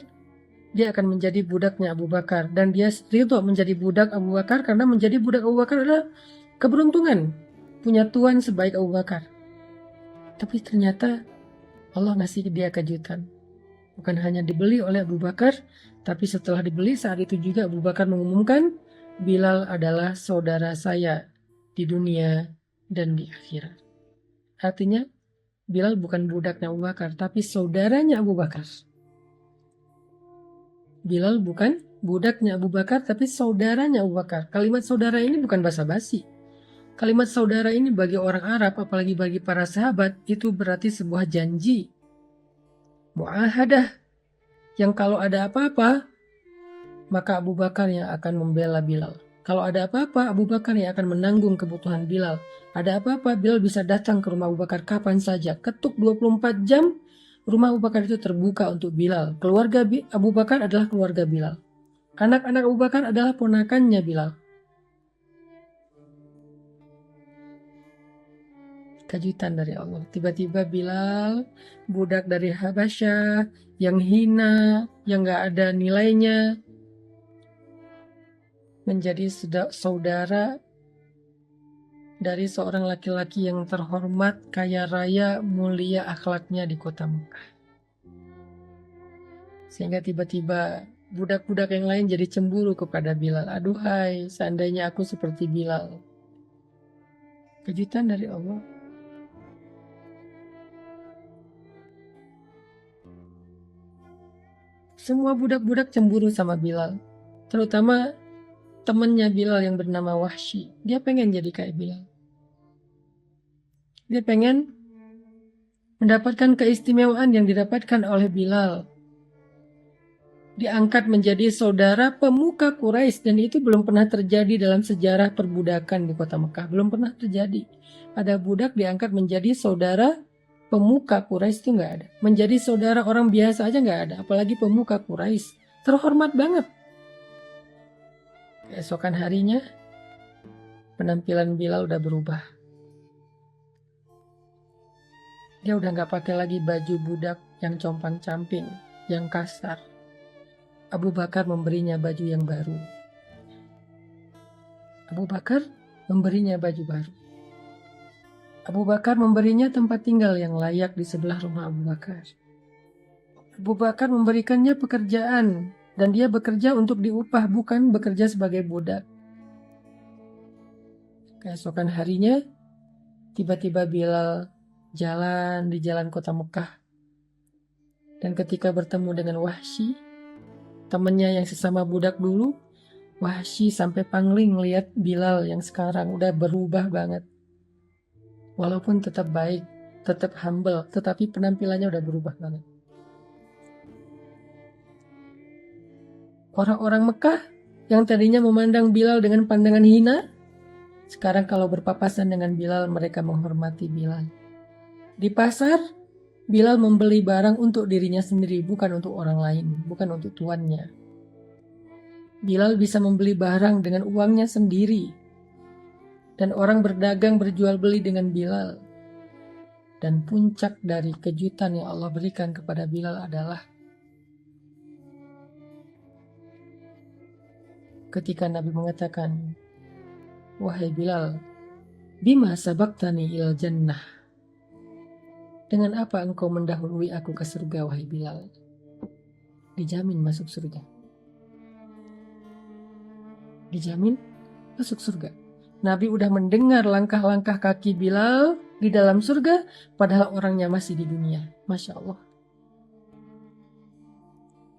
dia akan menjadi budaknya Abu Bakar. Dan dia ridho menjadi budak Abu Bakar karena menjadi budak Abu Bakar adalah keberuntungan. Punya tuan sebaik Abu Bakar. Tapi ternyata Allah ngasih dia kejutan. Bukan hanya dibeli oleh Abu Bakar, tapi setelah dibeli saat itu juga Abu Bakar mengumumkan, Bilal adalah saudara saya di dunia dan di akhirat. Artinya Bilal bukan budaknya Abu Bakar, tapi saudaranya Abu Bakar. Bilal bukan budaknya Abu Bakar, tapi saudaranya Abu Bakar. Kalimat saudara ini bukan basa-basi. Kalimat saudara ini bagi orang Arab, apalagi bagi para sahabat, itu berarti sebuah janji. Mu'ahadah. Yang kalau ada apa-apa, maka Abu Bakar yang akan membela Bilal. Kalau ada apa-apa, Abu Bakar yang akan menanggung kebutuhan Bilal. Ada apa-apa, Bilal bisa datang ke rumah Abu Bakar kapan saja. Ketuk 24 jam, rumah Abu Bakar itu terbuka untuk Bilal. Keluarga Abu Bakar adalah keluarga Bilal. Anak-anak Abu Bakar adalah ponakannya Bilal. Kejutan dari Allah. Tiba-tiba Bilal, budak dari Habasyah, yang hina, yang gak ada nilainya, menjadi saudara dari seorang laki-laki yang terhormat, kaya raya, mulia akhlaknya di kota Mekah. Sehingga tiba-tiba budak-budak yang lain jadi cemburu kepada Bilal. Aduhai, seandainya aku seperti Bilal. Kejutan dari Allah. Semua budak-budak cemburu sama Bilal. Terutama temannya Bilal yang bernama Wahsy. Dia pengen jadi kayak Bilal. Dia pengen mendapatkan keistimewaan yang didapatkan oleh Bilal. Diangkat menjadi saudara pemuka Quraisy, dan itu belum pernah terjadi dalam sejarah perbudakan di kota Mekah. Belum pernah terjadi. Ada budak diangkat menjadi saudara pemuka Quraisy, itu nggak ada. Menjadi saudara orang biasa aja nggak ada, apalagi pemuka Quraisy. Terhormat banget. Keesokan harinya, penampilan Bilal udah berubah. Dia udah gak pakai lagi baju budak yang compang-camping, yang kasar. Abu Bakar memberinya baju yang baru. Abu Bakar memberinya baju baru. Abu Bakar memberinya tempat tinggal yang layak di sebelah rumah Abu Bakar. Abu Bakar memberikannya pekerjaan, dan dia bekerja untuk diupah, bukan bekerja sebagai budak. Keesokan harinya, tiba-tiba Bilal jalan di jalan kota Mekah. Dan ketika bertemu dengan Wahsy, temannya yang sesama budak dulu, Wahsy sampai pangling lihat Bilal yang sekarang udah berubah banget. Walaupun tetap baik, tetap humble, tetapi penampilannya udah berubah banget. Orang-orang Mekah yang tadinya memandang Bilal dengan pandangan hina, sekarang kalau berpapasan dengan Bilal, mereka menghormati Bilal. Di pasar, Bilal membeli barang untuk dirinya sendiri, bukan untuk orang lain, bukan untuk tuannya. Bilal bisa membeli barang dengan uangnya sendiri. Dan orang berdagang berjual beli dengan Bilal. Dan puncak dari kejutan yang Allah berikan kepada Bilal adalah ketika Nabi mengatakan, "Wahai Bilal, bima sabaktani ilal jannah." Dengan apa engkau mendahului aku ke surga, wahai Bilal? Dijamin masuk surga. Dijamin masuk surga. Nabi udah mendengar langkah-langkah kaki Bilal di dalam surga, padahal orangnya masih di dunia. Masya Allah.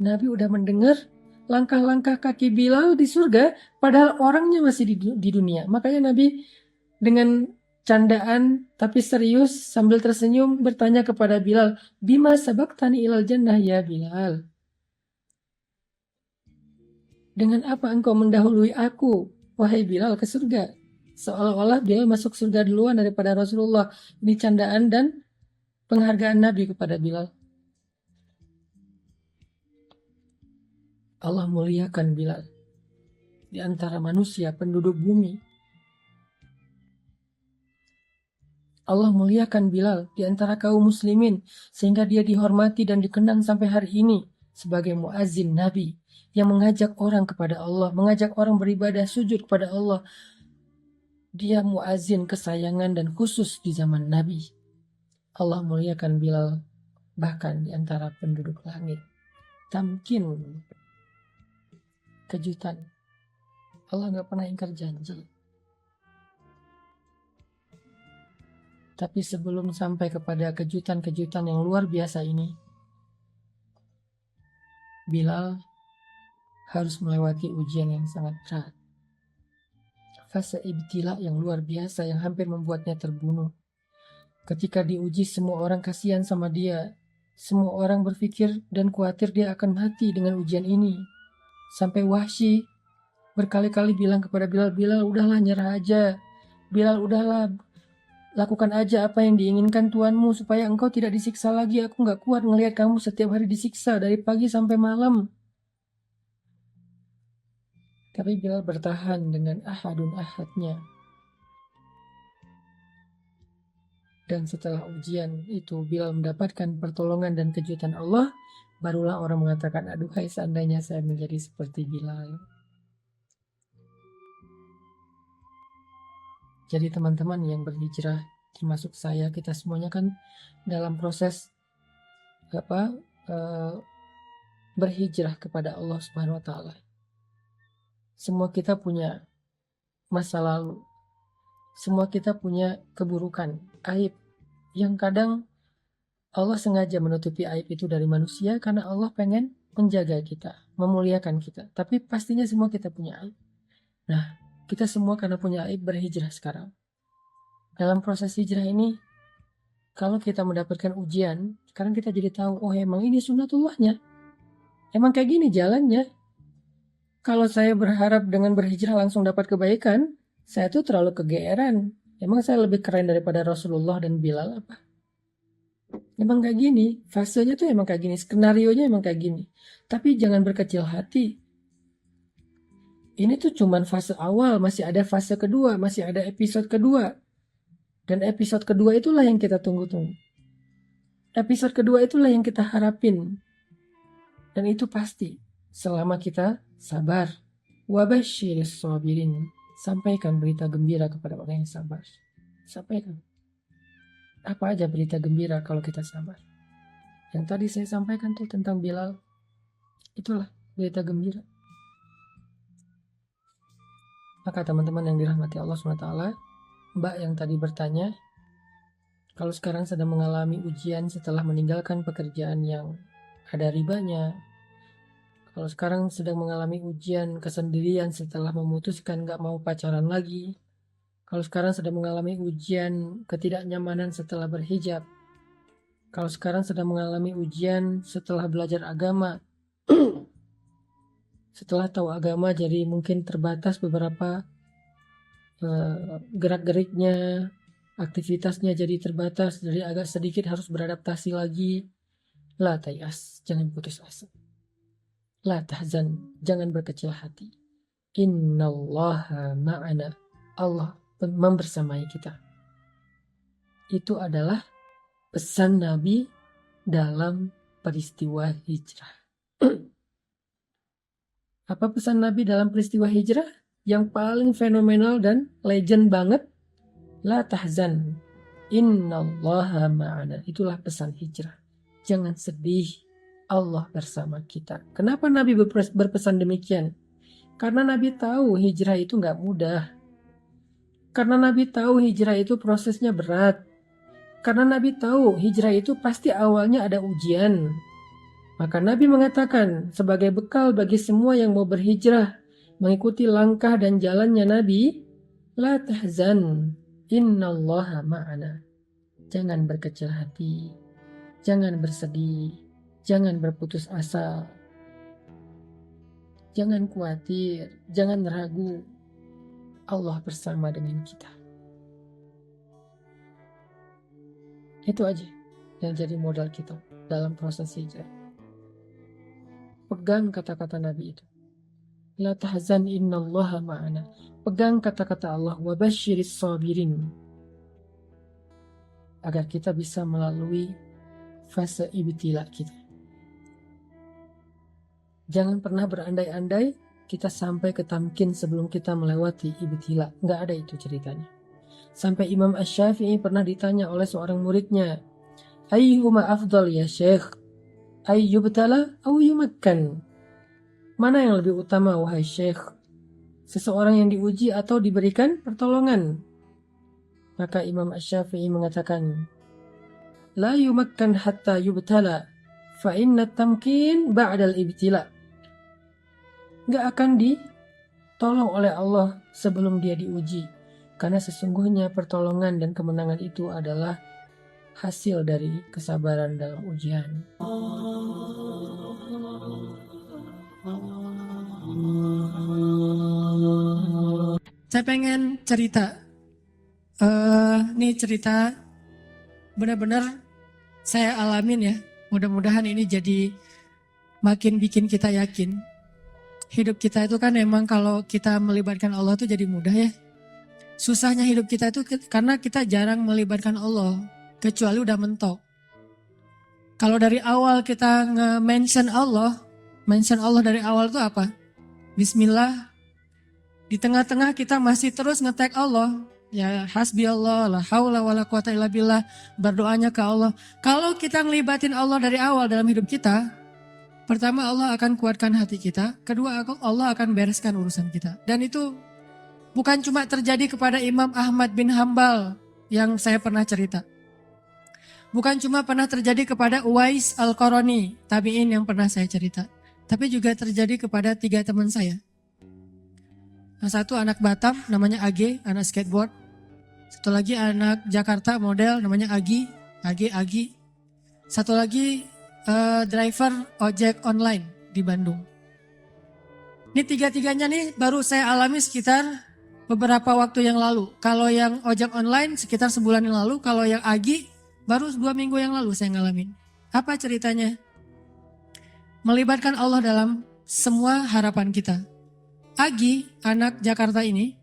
Nabi udah mendengar langkah-langkah kaki Bilal di surga, padahal orangnya masih di dunia. Makanya Nabi dengan candaan tapi serius sambil tersenyum bertanya kepada Bilal, "Bima sabaktani ilal jannah ya Bilal?" Dengan apa engkau mendahului aku, wahai Bilal, ke surga? Seolah-olah Bilal masuk surga duluan daripada Rasulullah. Ini candaan dan penghargaan Nabi kepada Bilal. Allah muliakan Bilal di antara manusia penduduk bumi. Allah muliakan Bilal di antara kaum muslimin sehingga dia dihormati dan dikenang sampai hari ini. sebagai muazin Nabi yang mengajak orang kepada Allah, mengajak orang beribadah sujud kepada Allah. Dia muazin kesayangan dan khusus di zaman Nabi. Allah muliakan Bilal bahkan di antara penduduk langit. Tamkin, kejutan. Allah gak pernah ingkar janji. Tapi sebelum sampai kepada kejutan-kejutan yang luar biasa ini, Bilal harus melewati ujian yang sangat berat. Fase ibtila yang luar biasa yang hampir membuatnya terbunuh. Ketika diuji, semua orang kasihan sama dia. Semua orang berpikir dan khawatir dia akan mati dengan ujian ini. Sampai Wahsy berkali-kali bilang kepada Bilal, Bilal udahlah nyerah aja. Bilal udahlah, lakukan aja apa yang diinginkan Tuanmu supaya engkau tidak disiksa lagi. Aku gak kuat ngelihat kamu setiap hari disiksa dari pagi sampai malam. Tapi Bilal bertahan dengan ahadun ahadnya. Dan setelah ujian itu Bilal mendapatkan pertolongan dan kejutan Allah, barulah orang mengatakan, aduhai seandainya saya menjadi seperti Bilal. Jadi teman-teman yang berhijrah, termasuk saya, kita semuanya kan dalam proses berhijrah kepada Allah Subhanahu wa taala. Semua kita punya masa lalu. Semua kita punya keburukan, aib yang kadang Allah sengaja menutupi aib itu dari manusia karena Allah pengen menjaga kita, memuliakan kita. Tapi pastinya semua kita punya aib. Nah, kita semua karena punya aib berhijrah sekarang. Dalam proses hijrah ini, kalau kita mendapatkan ujian, sekarang kita jadi tahu, oh emang ini sunnatullahnya. Emang kayak gini jalannya. Kalau saya berharap dengan berhijrah langsung dapat kebaikan, saya tuh terlalu kegeeran. Emang saya lebih keren daripada Rasulullah dan Bilal apa? Emang kayak gini, fasenya tuh emang kayak gini, skenarionya emang kayak gini. Tapi jangan berkecil hati. Ini tuh cuman fase awal, masih ada fase kedua, masih ada episode kedua. Dan episode kedua itulah yang kita tunggu-tunggu. Episode kedua itulah yang kita harapin. Dan itu pasti, selama kita sabar. Wabasyiris sabirin. Sampaikan berita gembira kepada orang yang sabar. Sampaikan. Apa aja berita gembira kalau kita sabar. Yang tadi saya sampaikan tuh tentang Bilal. Itulah berita gembira. Maka teman-teman yang dirahmati Allah SWT, Mbak yang tadi bertanya, kalau sekarang sedang mengalami ujian setelah meninggalkan pekerjaan yang ada ribanya, kalau sekarang sedang mengalami ujian kesendirian setelah memutuskan gak mau pacaran lagi, kalau sekarang sedang mengalami ujian ketidaknyamanan setelah berhijab, kalau sekarang sedang mengalami ujian setelah belajar agama, setelah tahu agama jadi mungkin terbatas beberapa gerak-geriknya, aktivitasnya jadi terbatas, jadi agak sedikit harus beradaptasi lagi. La tayas, jangan putus asa. La tahzan, jangan berkecil hati. Innallaha ma'ana, Allah membersamai kita. Itu adalah pesan Nabi dalam peristiwa hijrah. Apa pesan Nabi dalam peristiwa hijrah? Yang paling fenomenal dan legend banget. La tahzan, innallaha ma'ana. Itulah pesan hijrah. Jangan sedih, Allah bersama kita. Kenapa Nabi berpesan demikian? Karena Nabi tahu hijrah itu gak mudah. Karena Nabi tahu hijrah itu prosesnya berat. Karena Nabi tahu hijrah itu pasti awalnya ada ujian. Maka Nabi mengatakan sebagai bekal bagi semua yang mau berhijrah, mengikuti langkah dan jalannya Nabi, la tahzan, innallaha ma'ana. Jangan berkecil hati, jangan bersedih, jangan berputus asa, jangan khawatir, jangan ragu. Allah bersama dengan kita. Itu aja yang jadi modal kita dalam proses hijrah. Pegang kata-kata Nabi itu. La tahzan innallaha ma'ana. Pegang kata-kata Allah, wabasyiris sabirin. Agar kita bisa melalui fase ibtila kita. Jangan pernah berandai-andai kita sampai ke tamkin sebelum kita melewati ibtila. Nggak ada itu ceritanya. Sampai Imam Asy-Syafi'i pernah ditanya oleh seorang muridnya, ayyuhuma afdal ya Syekh? Ayyubtala au yumakkan? Mana yang lebih utama wahai Syekh? Seseorang yang diuji atau diberikan pertolongan? Maka Imam Asy-Syafi'i mengatakan, la yumakkan hatta yubtala, fa inna tamkin ba'dal ibtila. Nggak akan ditolong oleh Allah sebelum dia diuji. Karena sesungguhnya pertolongan dan kemenangan itu adalah hasil dari kesabaran dalam ujian. Saya pengen cerita. Ini cerita benar-benar saya alamin ya. Mudah-mudahan ini jadi makin bikin kita yakin. Hidup kita itu kan emang kalau kita melibatkan Allah itu jadi mudah ya. Susahnya hidup kita itu karena kita jarang melibatkan Allah. Kecuali udah mentok. Kalau dari awal kita nge-mention Allah dari awal itu apa? Bismillah. Di tengah-tengah kita masih terus nge-tag Allah. Ya hasbi Allah, la haula wala quwata illa billah. Berdoanya ke Allah. Kalau kita ngelibatin Allah dari awal dalam hidup kita, pertama Allah akan kuatkan hati kita. Kedua Allah akan bereskan urusan kita. Dan itu bukan cuma terjadi kepada Imam Ahmad bin Hambal yang saya pernah cerita. Bukan cuma pernah terjadi kepada Uwais Al-Qarani, tabi'in yang pernah saya cerita. Tapi juga terjadi kepada 3 teman saya. Yang satu anak Batam namanya Age, anak skateboard. Satu lagi anak Jakarta model namanya Agi. Satu lagi driver ojek online di Bandung. Ini 3-tiganya nih baru saya alami sekitar beberapa waktu yang lalu. Kalau yang ojek online sekitar sebulan yang lalu. Kalau yang Agi baru 2 minggu yang lalu saya ngalamin. Apa ceritanya? Melibatkan Allah dalam semua harapan kita. Agi, anak Jakarta ini,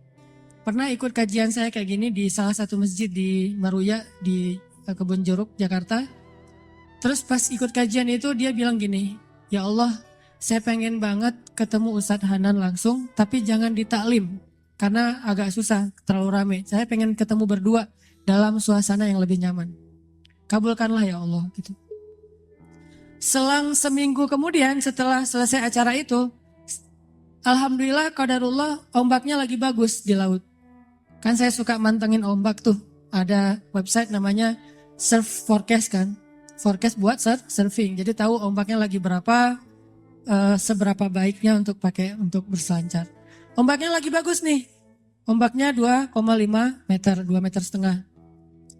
pernah ikut kajian saya kayak gini di salah satu masjid di Maruya di Kebun Jeruk, Jakarta. Terus pas ikut kajian itu dia bilang gini, ya Allah saya pengen banget ketemu Ustadz Hanan langsung tapi jangan di taklim karena agak susah, terlalu rame. Saya pengen ketemu berdua dalam suasana yang lebih nyaman. Kabulkanlah ya Allah gitu. Selang seminggu kemudian setelah selesai acara itu, alhamdulillah qadarullah ombaknya lagi bagus di laut. Kan saya suka mantengin ombak tuh. Ada website namanya Surf Forecast kan. Forecast buat surfing. Jadi tahu ombaknya lagi berapa, seberapa baiknya untuk berselancar. Ombaknya lagi bagus nih. Ombaknya 2,5 meter, 2,5 meter.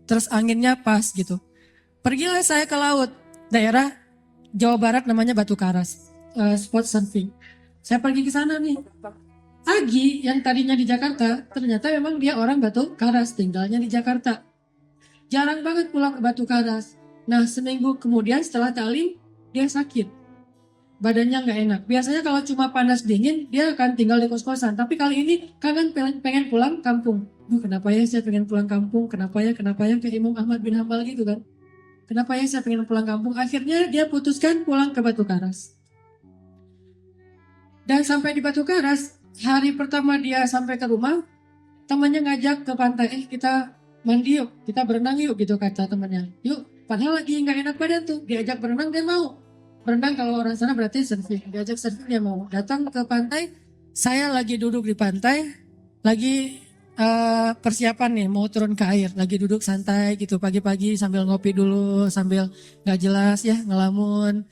Terus anginnya pas gitu. Pergilah saya ke laut. Daerah Jawa Barat namanya Batu Karas. Spot surfing. Saya pergi ke sana nih. Agi yang tadinya di Jakarta, ternyata memang dia orang Batu Karas, tinggalnya di Jakarta. Jarang banget pulang ke Batu Karas. Nah seminggu kemudian setelah taklim, dia sakit. Badannya nggak enak. Biasanya kalau cuma panas dingin, dia akan tinggal di kos-kosan. Tapi kali ini kangen pengen pulang kampung. Duh, kenapa ya saya pengen pulang kampung? Kenapa ya kayak Imam Ahmad bin Hambal gitu kan? Kenapa ya saya pengen pulang kampung? Akhirnya dia putuskan pulang ke Batu Karas. Dan sampai di Batu Karas, hari pertama dia sampai ke rumah, temannya ngajak ke pantai, kita mandi yuk, kita berenang yuk gitu kata temannya. Yuk, padahal lagi nggak enak badan tuh, diajak berenang dia mau. Berenang kalau orang sana berarti surfing, diajak surfing dia mau. Datang ke pantai, saya lagi duduk di pantai, lagi persiapan nih mau turun ke air, lagi duduk santai gitu pagi-pagi sambil ngopi dulu, sambil nggak jelas ya ngelamun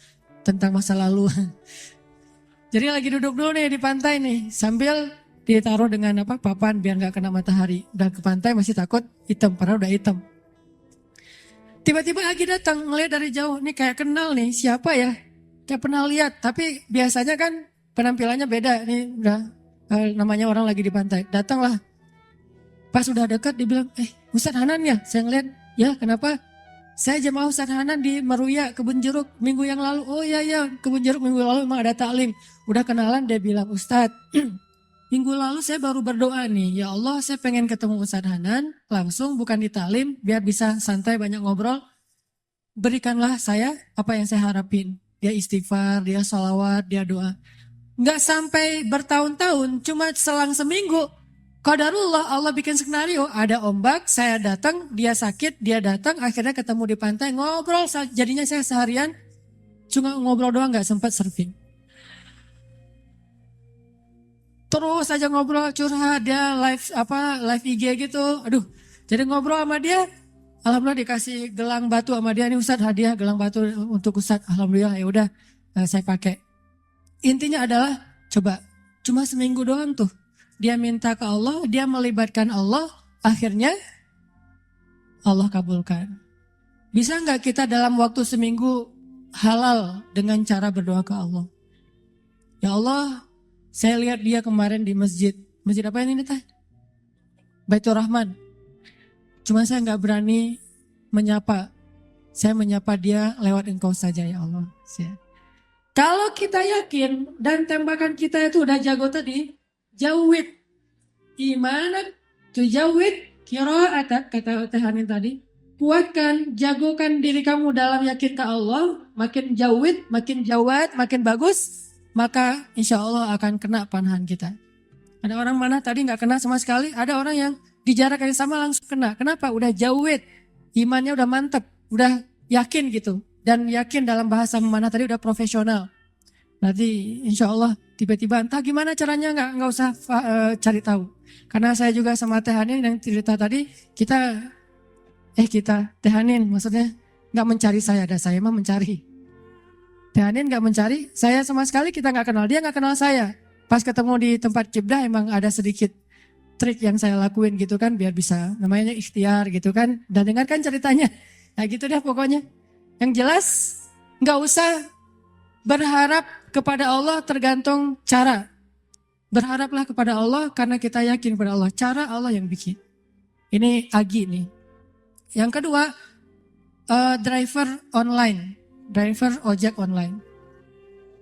tentang masa lalu. Jadi lagi duduk dulu nih di pantai nih, sambil ditaruh dengan papan biar nggak kena matahari. Dan ke pantai masih takut hitam, padahal udah hitam. Tiba-tiba Agi datang ngeliat dari jauh, nih kayak kenal nih, siapa ya? Kayak pernah lihat, tapi biasanya kan penampilannya beda. Nih udah namanya orang lagi di pantai. Datanglah. Pas udah dekat dibilang, Ustadz Hanan ya? Saya ngeliat, ya kenapa? Saya jemaah Ustadz Hanan di Maruya, Kebun Jeruk minggu yang lalu. Oh iya, Kebun Jeruk minggu lalu memang ada taklim. Udah kenalan, dia bilang, Ustadz, minggu lalu saya baru berdoa nih. Ya Allah, saya pengen ketemu Ustadz Hanan, langsung bukan di taklim, biar bisa santai banyak ngobrol. Berikanlah saya apa yang saya harapin. Dia istighfar, dia sholawat, dia doa. Nggak sampai bertahun-tahun, cuma selang seminggu. Qadarullah Allah bikin skenario, ada ombak, saya datang, dia sakit, dia datang, akhirnya ketemu di pantai, ngobrol, jadinya saya seharian cuma ngobrol doang, nggak sempat surfing. Terus aja ngobrol curhat, dia live IG gitu, aduh, jadi ngobrol sama dia, alhamdulillah dikasih gelang batu sama dia, nih Ustadz hadiah gelang batu untuk Ustadz, alhamdulillah ya udah saya pakai. Intinya adalah coba cuma seminggu doang tuh. Dia minta ke Allah, dia melibatkan Allah, akhirnya Allah kabulkan. Bisa nggak kita dalam waktu seminggu halal dengan cara berdoa ke Allah? Ya Allah, saya lihat dia kemarin di masjid. Masjid apa ini teh? Baitur Rahman. Cuma saya nggak berani menyapa. Saya menyapa dia lewat engkau saja ya Allah. Kalau kita yakin dan tembakan kita itu udah jago tadi, jawid imanak tujawid qira'atak kata Teh Hanin tadi. Kuatkan, jagokan diri kamu dalam yakin ke Allah, makin jawid, makin jawad, makin bagus, maka insya Allah akan kena panahan kita. Ada orang mana tadi nggak kena sama sekali, ada orang yang di jarak yang sama langsung kena. Kenapa? Udah jawid, imannya udah mantep, udah yakin gitu. Dan yakin dalam bahasa mana tadi udah profesional. Nanti insya Allah tiba-tiba entah gimana caranya nggak usah cari tahu. Karena saya juga sama Teh Hanin yang cerita tadi, kita Teh Hanin maksudnya nggak mencari saya, ada saya mah mencari. Teh Hanin nggak mencari, saya sama sekali kita nggak kenal, dia nggak kenal saya. Pas ketemu di tempat kibdah emang ada sedikit trik yang saya lakuin gitu kan, biar bisa namanya ikhtiar gitu kan. Dan dengarkan ceritanya, nah gitu deh pokoknya. Yang jelas nggak usah berharap kepada Allah tergantung cara. Berharaplah kepada Allah karena kita yakin kepada Allah. Cara Allah yang bikin. Ini Agi nih. Yang kedua, driver online. Driver ojek online.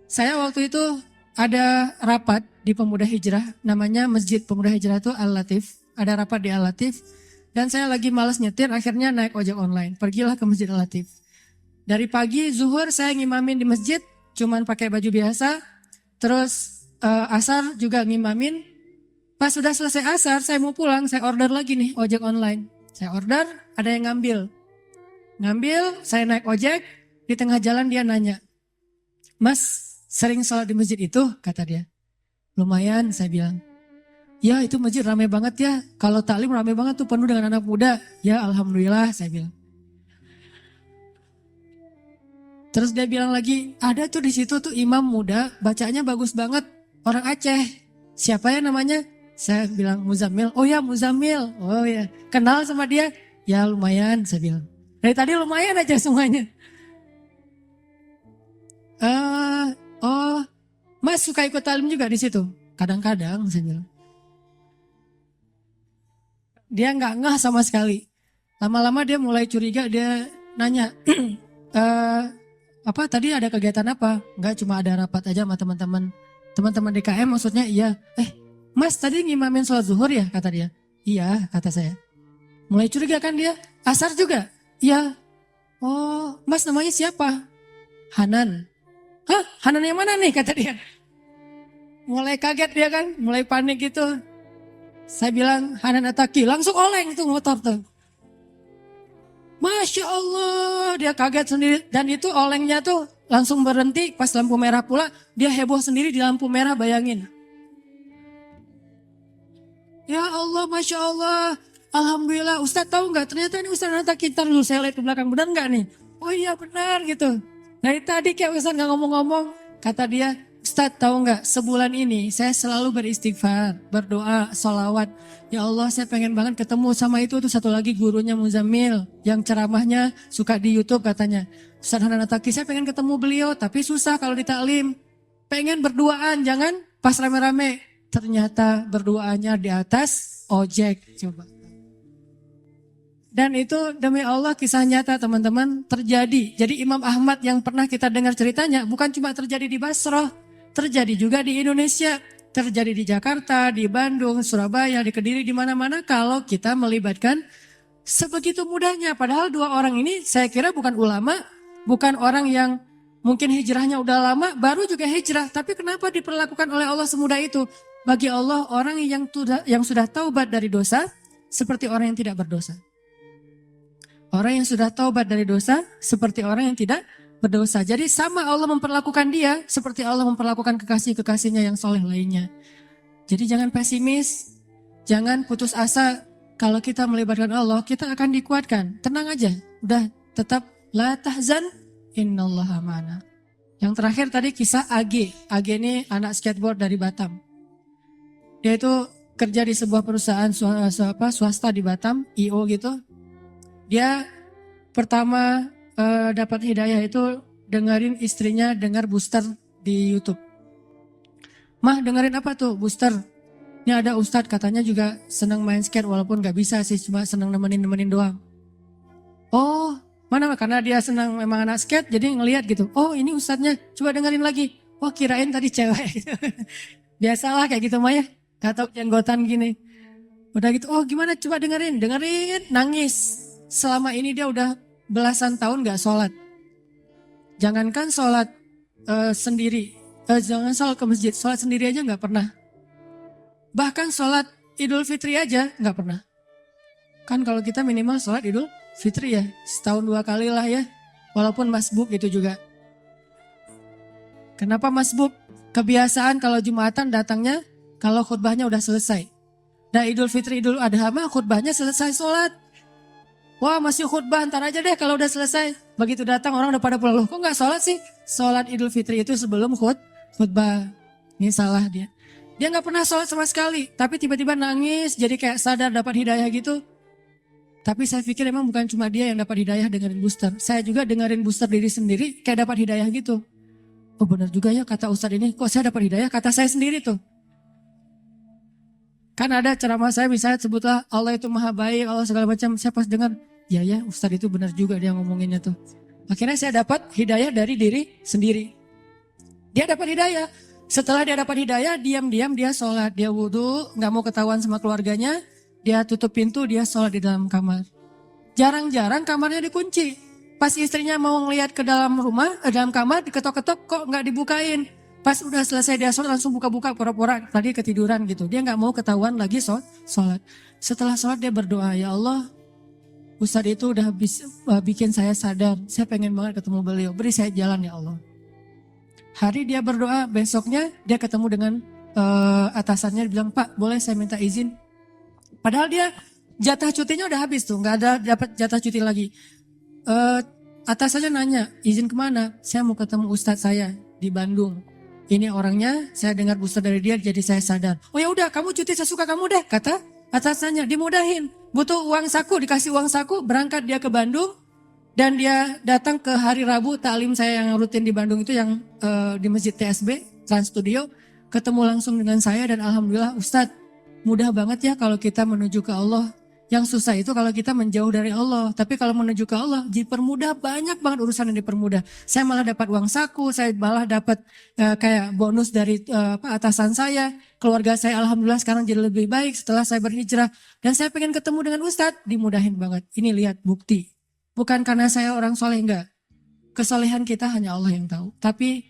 Saya waktu itu ada rapat di Pemuda Hijrah. Namanya Masjid Pemuda Hijrah itu Al-Latif. Ada rapat di Al-Latif. Dan saya lagi malas nyetir, akhirnya naik ojek online. Pergilah ke Masjid Al-Latif. Dari pagi zuhur saya ngimamin di masjid. Cuman pakai baju biasa. Terus asar juga ngimamin. Pas sudah selesai asar, saya mau pulang, saya order lagi nih ojek online. Saya order, ada yang ngambil. Ngambil, saya naik ojek, di tengah jalan dia nanya, Mas, sering sholat di masjid itu? Kata dia. Lumayan, saya bilang. Ya itu masjid ramai banget ya, kalau taklim ramai banget tuh, penuh dengan anak muda. Ya alhamdulillah, saya bilang. Terus dia bilang lagi, ada tuh di situ tuh imam muda, bacanya bagus banget, orang Aceh. Siapa ya namanya? Saya bilang Muzammil. Oh ya Muzammil. Oh ya, kenal sama dia? Ya lumayan, saya bilang. Dari tadi lumayan aja semuanya. Oh, Mas suka ikut talim juga di situ? Kadang-kadang, saya bilang. Dia nggak ngeh sama sekali. Lama-lama dia mulai curiga, dia nanya, apa tadi ada kegiatan apa? Enggak, cuma ada rapat aja sama teman-teman. Teman-teman DKM maksudnya iya. Mas tadi ngimamin sholat zuhur ya? Kata dia. Iya, kata saya. Mulai curiga kan dia. Asar juga? Iya. Oh, Mas namanya siapa? Hanan. Hah? Hanan yang mana nih? Kata dia. Mulai kaget dia kan. Mulai panik gitu. Saya bilang Hanan Ataki. Langsung oleng tuh motor tuh. Masya Allah, dia kaget sendiri. Dan itu olengnya tuh langsung berhenti pas lampu merah pula. Dia heboh sendiri di lampu merah, bayangin. Ya Allah, Masya Allah. Alhamdulillah, Ustadz tahu nggak? Ternyata ini Ustadz Nata Kintar dulu, saya lihat ke belakang. Benar nggak nih? Oh iya benar gitu. Dari tadi kayak Ustadz nggak ngomong-ngomong. Kata dia, Ustadz tahu nggak? Sebulan ini saya selalu beristighfar, berdoa, sholawat. Ya Allah, saya pengen banget ketemu sama itu tuh satu lagi gurunya Muzammil. Yang ceramahnya suka di YouTube katanya. Ustadz Hanan Ataki, saya pengen ketemu beliau. Tapi susah kalau di taklim. Pengen berduaan, jangan pas rame-rame. Ternyata berduaannya di atas ojek. Coba. Dan itu demi Allah kisah nyata teman-teman terjadi. Jadi Imam Ahmad yang pernah kita dengar ceritanya bukan cuma terjadi di Basrah. Terjadi juga di Indonesia. Terjadi di Jakarta, di Bandung, Surabaya, di Kediri, di mana-mana kalau kita melibatkan sebegitu mudahnya. Padahal dua orang ini saya kira bukan ulama, bukan orang yang Mungkin hijrahnya udah lama, baru juga hijrah. Tapi kenapa diperlakukan oleh Allah semudah itu? Bagi Allah, orang yang sudah taubat dari dosa, seperti orang yang tidak berdosa. Orang yang sudah taubat dari dosa, seperti orang yang tidak berdosa. Jadi sama Allah memperlakukan dia, seperti Allah memperlakukan kekasih-kekasihnya yang soleh lainnya. Jadi jangan pesimis, jangan putus asa. Kalau kita melibatkan Allah, kita akan dikuatkan. Tenang aja, udah tetap la tahzan, innallaha ma'ana. Yang terakhir tadi kisah AG. AG ini anak skateboard dari Batam. Dia itu kerja di sebuah perusahaan swasta di Batam, IO gitu. Dia pertama dapat hidayah itu dengerin istrinya dengar booster di YouTube. Mah dengerin apa tuh booster? Ini ada ustadz katanya juga senang main skate walaupun gak bisa sih, cuma senang nemenin doang. Oh mana karena dia senang memang anak skate jadi ngelihat gitu. Oh ini ustadznya, coba dengerin lagi. Oh kirain tadi cewek. Biasalah kayak gitu mah ya, gak tau jenggotan gini. Udah gitu, oh gimana coba dengerin, nangis. Selama ini dia udah belasan tahun gak sholat. Jangankan sholat sendiri, jangan sholat ke masjid, sholat sendiri aja gak pernah. Bahkan sholat Idul Fitri aja gak pernah. Kan kalau kita minimal sholat Idul Fitri ya, setahun 2 kali lah ya. Walaupun masbuk itu juga. Kenapa masbuk? Kebiasaan kalau Jumatan datangnya kalau khutbahnya udah selesai. Dan Idul Fitri, Idul Adha mah khutbahnya selesai sholat. Wah masih khutbah, ntar aja deh kalau udah selesai. Begitu datang orang udah pada pulang. Loh kok gak sholat sih? Sholat Idul Fitri itu sebelum khutbah. Ini salah dia. Dia gak pernah sholat sama sekali. Tapi tiba-tiba nangis jadi kayak sadar dapat hidayah gitu. Tapi saya pikir emang bukan cuma dia yang dapat hidayah dengerin booster. Saya juga dengerin booster diri sendiri kayak dapat hidayah gitu. Oh benar juga ya kata Ustadz ini. Kok saya dapat hidayah? Kata saya sendiri tuh. Kan ada ceramah saya misalnya sebutlah Allah itu maha baik, Allah segala macam. Saya pas dengar, ya Ustadz itu benar juga dia ngomonginnya tuh. Akhirnya saya dapat hidayah dari diri sendiri. Dia dapat hidayah. Setelah dia dapat hidayah, diam-diam dia sholat. Dia wudhu, gak mau ketahuan sama keluarganya. Dia tutup pintu, dia sholat di dalam kamar. Jarang-jarang kamarnya dikunci. Pas istrinya mau ngeliat ke dalam rumah, dalam kamar, diketok-ketok kok gak dibukain. Pas udah selesai dia sholat langsung buka-buka pura-pura tadi ketiduran gitu. Dia gak mau ketahuan lagi sholat. Setelah sholat dia berdoa, ya Allah Ustadz itu udah bikin saya sadar. Saya pengen banget ketemu beliau. Beri saya jalan ya Allah. Hari dia berdoa, besoknya dia ketemu dengan atasannya. Dia bilang, Pak boleh saya minta izin? Padahal dia jatah cutinya udah habis tuh. Gak ada dapat jatah cuti lagi. Atasannya nanya, izin kemana? Saya mau ketemu Ustadz saya di Bandung. Ini orangnya, saya dengar booster dari dia jadi saya sadar. Oh ya udah, kamu cuti sesuka kamu deh, kata atasannya. Dimudahin, butuh uang saku, dikasih uang saku, berangkat dia ke Bandung. Dan dia datang ke hari Rabu, taklim saya yang rutin di Bandung itu yang di Masjid TSB, Trans Studio. Ketemu langsung dengan saya dan alhamdulillah Ustadz, mudah banget ya kalau kita menuju ke Allah. Yang susah itu kalau kita menjauh dari Allah. Tapi kalau menuju ke Allah, dipermudah, banyak banget urusan yang dipermudah. Saya malah dapat uang saku, saya malah dapat kayak bonus dari atasan saya. Keluarga saya alhamdulillah sekarang jadi lebih baik setelah saya berhijrah. Dan saya pengen ketemu dengan Ustadz, dimudahin banget. Ini lihat bukti. Bukan karena saya orang soleh, enggak. Kesolehan kita hanya Allah yang tahu. Tapi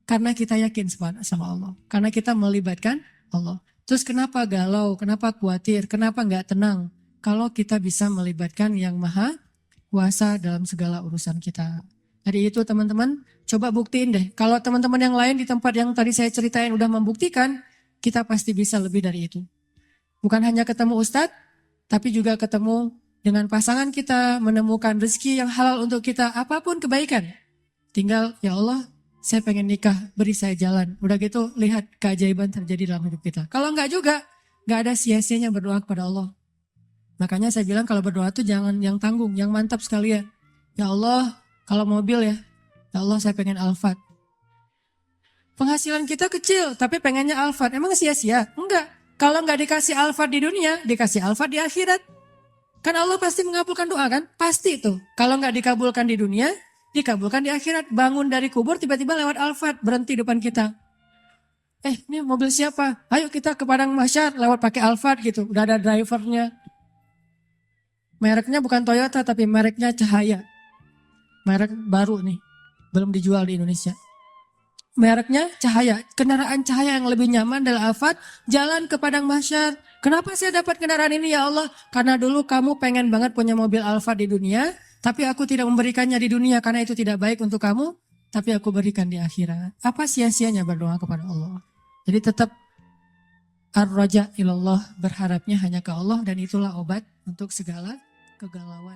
karena kita yakin sama Allah. Karena kita melibatkan Allah. Terus kenapa galau, kenapa khawatir, kenapa enggak tenang? Kalau kita bisa melibatkan yang maha kuasa dalam segala urusan kita. Jadi itu teman-teman, coba buktiin deh. Kalau teman-teman yang lain di tempat yang tadi saya ceritain udah membuktikan, kita pasti bisa lebih dari itu. Bukan hanya ketemu Ustadz, tapi juga ketemu dengan pasangan kita, menemukan rezeki yang halal untuk kita, apapun kebaikan. Tinggal, ya Allah, saya pengen nikah, beri saya jalan. Udah gitu, lihat keajaiban terjadi dalam hidup kita. Kalau enggak juga, enggak ada sia-sianya berdoa kepada Allah. Makanya saya bilang kalau berdoa tuh jangan yang tanggung, yang mantap sekalian. Ya Allah, kalau mobil ya Allah saya pengen Alphard. Penghasilan kita kecil, tapi pengennya Alphard. Emang sia-sia? Enggak. Kalau enggak dikasih Alphard di dunia, dikasih Alphard di akhirat. Kan Allah pasti mengabulkan doa kan? Pasti itu. Kalau enggak dikabulkan di dunia, dikabulkan di akhirat. Bangun dari kubur tiba-tiba lewat Alphard, berhenti depan kita. Ini mobil siapa? Ayo kita ke Padang Mahsyar lewat pakai Alphard gitu. Udah ada drivernya. Mereknya bukan Toyota tapi mereknya Cahaya. Merek baru nih. belum dijual di Indonesia. Mereknya Cahaya, kendaraan cahaya yang lebih nyaman adalah Alphard, jalan ke padang mahsyar. Kenapa saya dapat kendaraan ini ya Allah? Karena dulu kamu pengen banget punya mobil Alphard di dunia, tapi aku tidak memberikannya di dunia karena itu tidak baik untuk kamu, tapi aku berikan di akhirat. Apa sia-sianya berdoa kepada Allah? Jadi tetap ar-raja ilallah, berharapnya hanya ke Allah, dan itulah obat untuk segala kegalauan.